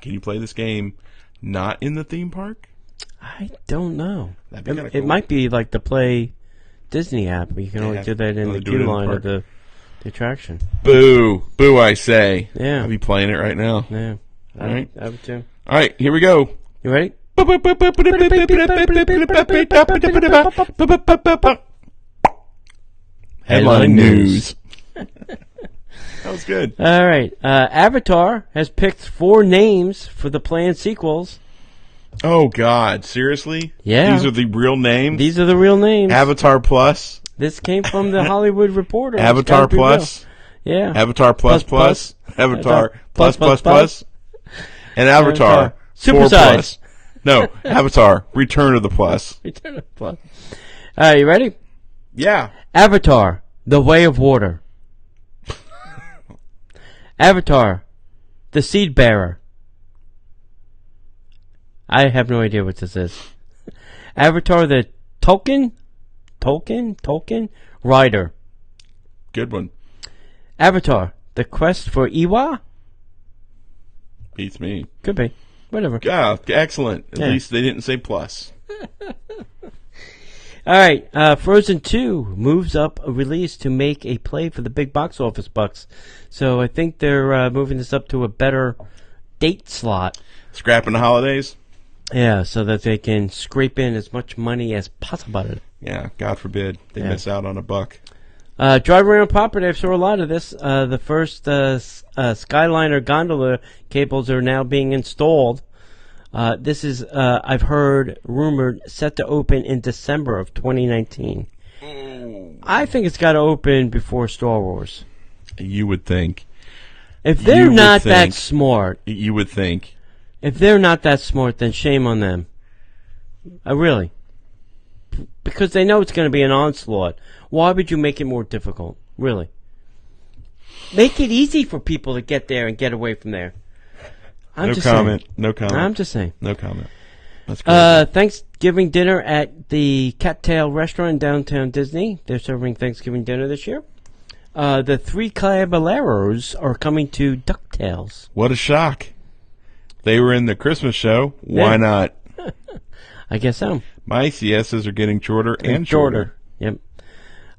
Speaker 2: Can you play this game not in the theme park?
Speaker 1: I don't know.
Speaker 2: That'd be kinda cool.
Speaker 1: It might be like the Play Disney app. You can only do that in
Speaker 2: only
Speaker 1: the
Speaker 2: do it in
Speaker 1: queue
Speaker 2: the
Speaker 1: line
Speaker 2: park.
Speaker 1: of the attraction.
Speaker 2: Boo. Boo, I say.
Speaker 1: Yeah.
Speaker 2: I'll be playing it right now.
Speaker 1: Yeah.
Speaker 2: All right.
Speaker 1: I would too.
Speaker 2: All right, here we go.
Speaker 1: You ready?
Speaker 2: Headline news. That was good.
Speaker 1: All right. Avatar has picked 4 names for the planned sequels.
Speaker 2: Oh, God. Seriously?
Speaker 1: Yeah.
Speaker 2: These are the real names?
Speaker 1: These are the real names.
Speaker 2: Avatar Plus?
Speaker 1: This came from the Hollywood Reporter.
Speaker 2: Avatar
Speaker 1: It's gotta be
Speaker 2: Plus?
Speaker 1: real. Yeah.
Speaker 2: Avatar Plus
Speaker 1: Plus,
Speaker 2: Plus? Avatar
Speaker 1: Plus,
Speaker 2: Plus Plus
Speaker 1: Plus,
Speaker 2: Plus? And Avatar
Speaker 1: Super
Speaker 2: 4
Speaker 1: size.
Speaker 2: Plus. No, Avatar Return of the Plus.
Speaker 1: Return of Plus. All right, you ready?
Speaker 2: Yeah.
Speaker 1: Avatar, The Way of Water. Avatar, The Seed Bearer. I have no idea what this is. Avatar, the Tolkien Rider.
Speaker 2: Good one.
Speaker 1: Avatar, The Quest for Iwa.
Speaker 2: Beats me.
Speaker 1: Could be. Whatever.
Speaker 2: Yeah, excellent. At
Speaker 1: Yeah.
Speaker 2: least they didn't say plus.
Speaker 1: All right. Frozen 2 moves up a release to make a play for the big box office bucks. So I think they're moving this up to a better date slot.
Speaker 2: Scrapping the holidays?
Speaker 1: Yeah, so that they can scrape in as much money as possible.
Speaker 2: Yeah, God forbid they
Speaker 1: Yeah.
Speaker 2: miss out on a buck.
Speaker 1: Drive around property, I saw a lot of this. The first Skyliner gondola cables are now being installed. This is, I've heard, rumored, set to open in December of 2019. I think it's got to open before Star Wars.
Speaker 2: You would think.
Speaker 1: If they're
Speaker 2: You would
Speaker 1: not that
Speaker 2: think.
Speaker 1: smart,
Speaker 2: You would think.
Speaker 1: if they're not that smart, then shame on them. Really. Because they know it's going to be an onslaught. Why would you make it more difficult? Really. Make it easy for people to get there and get away from there. I'm
Speaker 2: No
Speaker 1: just
Speaker 2: comment.
Speaker 1: saying.
Speaker 2: No comment.
Speaker 1: I'm just saying.
Speaker 2: No comment. That's crazy.
Speaker 1: Thanksgiving dinner at the Cattail Restaurant in downtown Disney. They're serving Thanksgiving dinner this year. The 3 Caballeros are coming to DuckTales.
Speaker 2: What a shock. They were in the Christmas show. Why
Speaker 1: Yeah.
Speaker 2: not?
Speaker 1: I guess so.
Speaker 2: My CSs are getting shorter and shorter.
Speaker 1: Yep.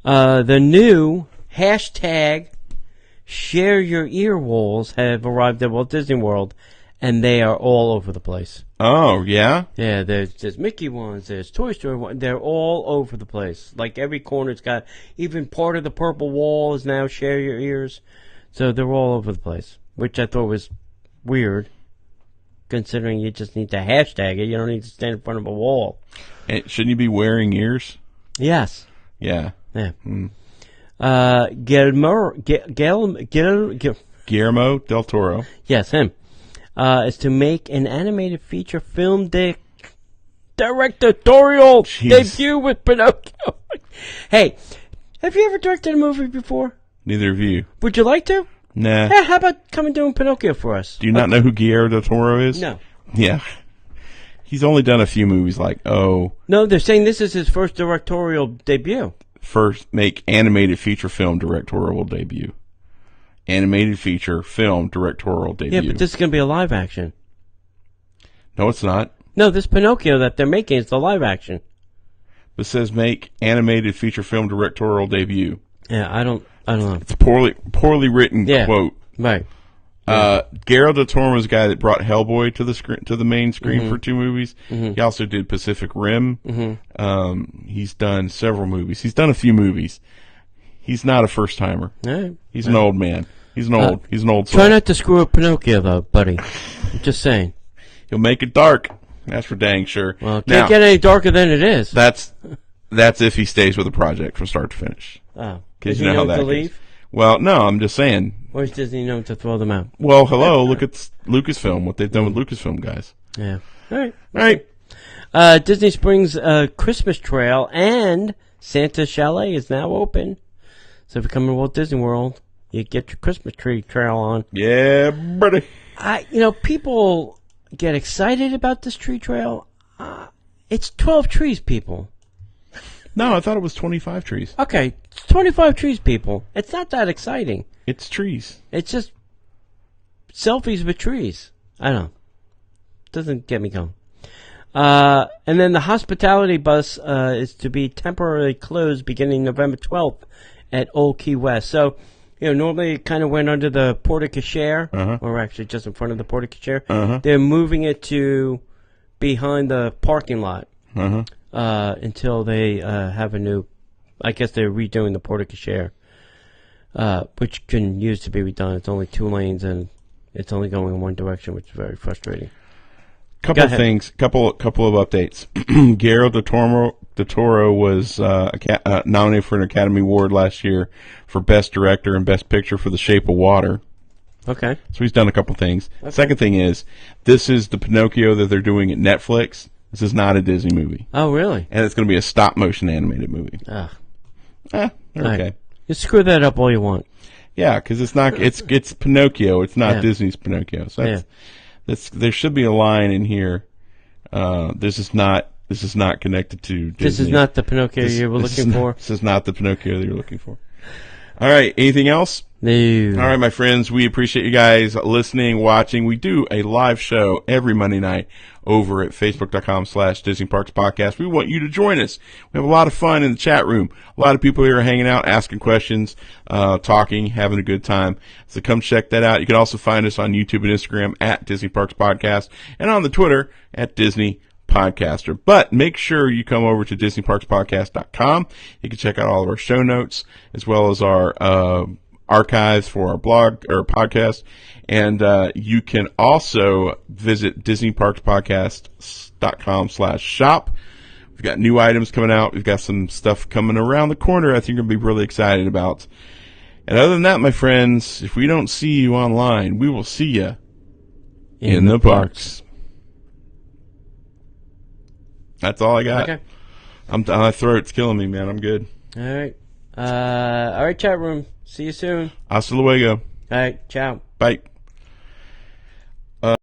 Speaker 1: The new hashtag Share Your Ear Walls have arrived at Walt Disney World, and they are all over the place.
Speaker 2: Oh, yeah?
Speaker 1: Yeah, there's Mickey ones, there's Toy Story ones, they're all over the place. Like every corner's got, even part of the purple wall is now Share Your Ears. So they're all over the place, which I thought was weird, considering you just need to hashtag it. You don't need to stand in front of a wall.
Speaker 2: And shouldn't you be wearing ears?
Speaker 1: Yes.
Speaker 2: Yeah.
Speaker 1: Yeah.
Speaker 2: Hmm.
Speaker 1: Guillermo,
Speaker 2: Guillermo del Toro.
Speaker 1: yes, him, is to make an animated feature film directorial
Speaker 2: Jeez.
Speaker 1: debut with Pinocchio. Hey, have you ever directed a movie before?
Speaker 2: Neither of you.
Speaker 1: Would you like to?
Speaker 2: Nah.
Speaker 1: Hey, how about come and doing Pinocchio for us?
Speaker 2: Do you not know who Guillermo del Toro is?
Speaker 1: No.
Speaker 2: Yeah. He's only done a few movies like,
Speaker 1: No, they're saying this is his first directorial debut.
Speaker 2: first make animated feature film directorial debut. Animated feature film directorial debut.
Speaker 1: Yeah, but this is going to be a live action.
Speaker 2: No, it's not.
Speaker 1: No, this Pinocchio that they're making is the live action.
Speaker 2: but says make animated feature film directorial debut.
Speaker 1: Yeah, I don't know.
Speaker 2: It's a poorly written quote.
Speaker 1: Right.
Speaker 2: Guillermo del Toro was the guy that brought Hellboy to the main screen for 2 movies. He also did Pacific Rim. He's done several movies. He's done a few movies. He's not a first timer.
Speaker 1: Right.
Speaker 2: He's an old man. He's an old soul.
Speaker 1: Try not to screw up Pinocchio, though, buddy. I'm just saying.
Speaker 2: He'll make it dark. That's for dang sure.
Speaker 1: Well, it can't get any darker than it is.
Speaker 2: That's if he stays with the project from start to finish.
Speaker 1: Oh.
Speaker 2: Because
Speaker 1: Is
Speaker 2: you
Speaker 1: he
Speaker 2: know how
Speaker 1: known
Speaker 2: that
Speaker 1: to leave?
Speaker 2: goes. Well, no, I'm just saying.
Speaker 1: Or is Disney known to throw them out?
Speaker 2: Well, hello, look at Lucasfilm, what they've done with Lucasfilm, guys.
Speaker 1: Yeah. All
Speaker 2: All right.
Speaker 1: right. Disney Springs Christmas Trail and Santa Chalet is now open. So if you come to Walt Disney World, you get your Christmas tree trail on.
Speaker 2: Yeah, buddy.
Speaker 1: People get excited about this tree trail. It's 12 trees, people.
Speaker 2: No, I thought it was 25 trees.
Speaker 1: Okay, it's 25 trees, people. It's not that exciting.
Speaker 2: It's trees.
Speaker 1: It's just selfies with trees. I don't know. Doesn't get me going. And then the hospitality bus is to be temporarily closed beginning November 12th at Old Key West. So, normally it kind of went under the porte cochere, or actually just in front of the porte cochere. They're moving it to behind the parking lot until they have a new. I guess they're redoing the porte cochere, which can use to be redone. It's only 2 lanes and it's only going in one direction, which is very frustrating.
Speaker 2: Couple of things, couple of updates. Guillermo del Toro was nominated for an Academy Award last year for Best Director and Best Picture for The Shape of Water.
Speaker 1: Okay.
Speaker 2: So he's done a couple things. Okay. Second thing is, this is the Pinocchio that they're doing at Netflix. This is not a Disney movie.
Speaker 1: Oh, really?
Speaker 2: And it's going to be a stop-motion animated movie.
Speaker 1: Ugh.
Speaker 2: Okay.
Speaker 1: Right. You screw that up all you want.
Speaker 2: Yeah, because it's not. It's Pinocchio. It's not Disney's Pinocchio. So there should be a line in here. This is not connected to Disney.
Speaker 1: This is not the Pinocchio you were looking for.
Speaker 2: This is not the Pinocchio that you're looking for. All right. Anything else?
Speaker 1: No.
Speaker 2: All right, my friends. We appreciate you guys listening, watching. We do a live show every Monday night over at Facebook.com/Disney Parks Podcast. We want you to join us. We have a lot of fun in the chat room. A lot of people here are hanging out, asking questions, talking, having a good time. So come check that out. You can also find us on YouTube and Instagram at Disney Parks Podcast and on the Twitter at Disney Podcaster. But make sure you come over to DisneyParksPodcast.com. You can check out all of our show notes as well as our archives for our blog or podcast. And you can also visit DisneyParksPodcast.com/shop. We've got new items coming out. We've got some stuff coming around the corner I think you're going to be really excited about. And other than that, my friends, if we don't see you online, we will see you in the parks. That's all I got.
Speaker 1: Okay.
Speaker 2: My throat's killing me, man. I'm good.
Speaker 1: All right. All right, chat room. See you soon.
Speaker 2: Hasta luego.
Speaker 1: All right. Ciao.
Speaker 2: Bye.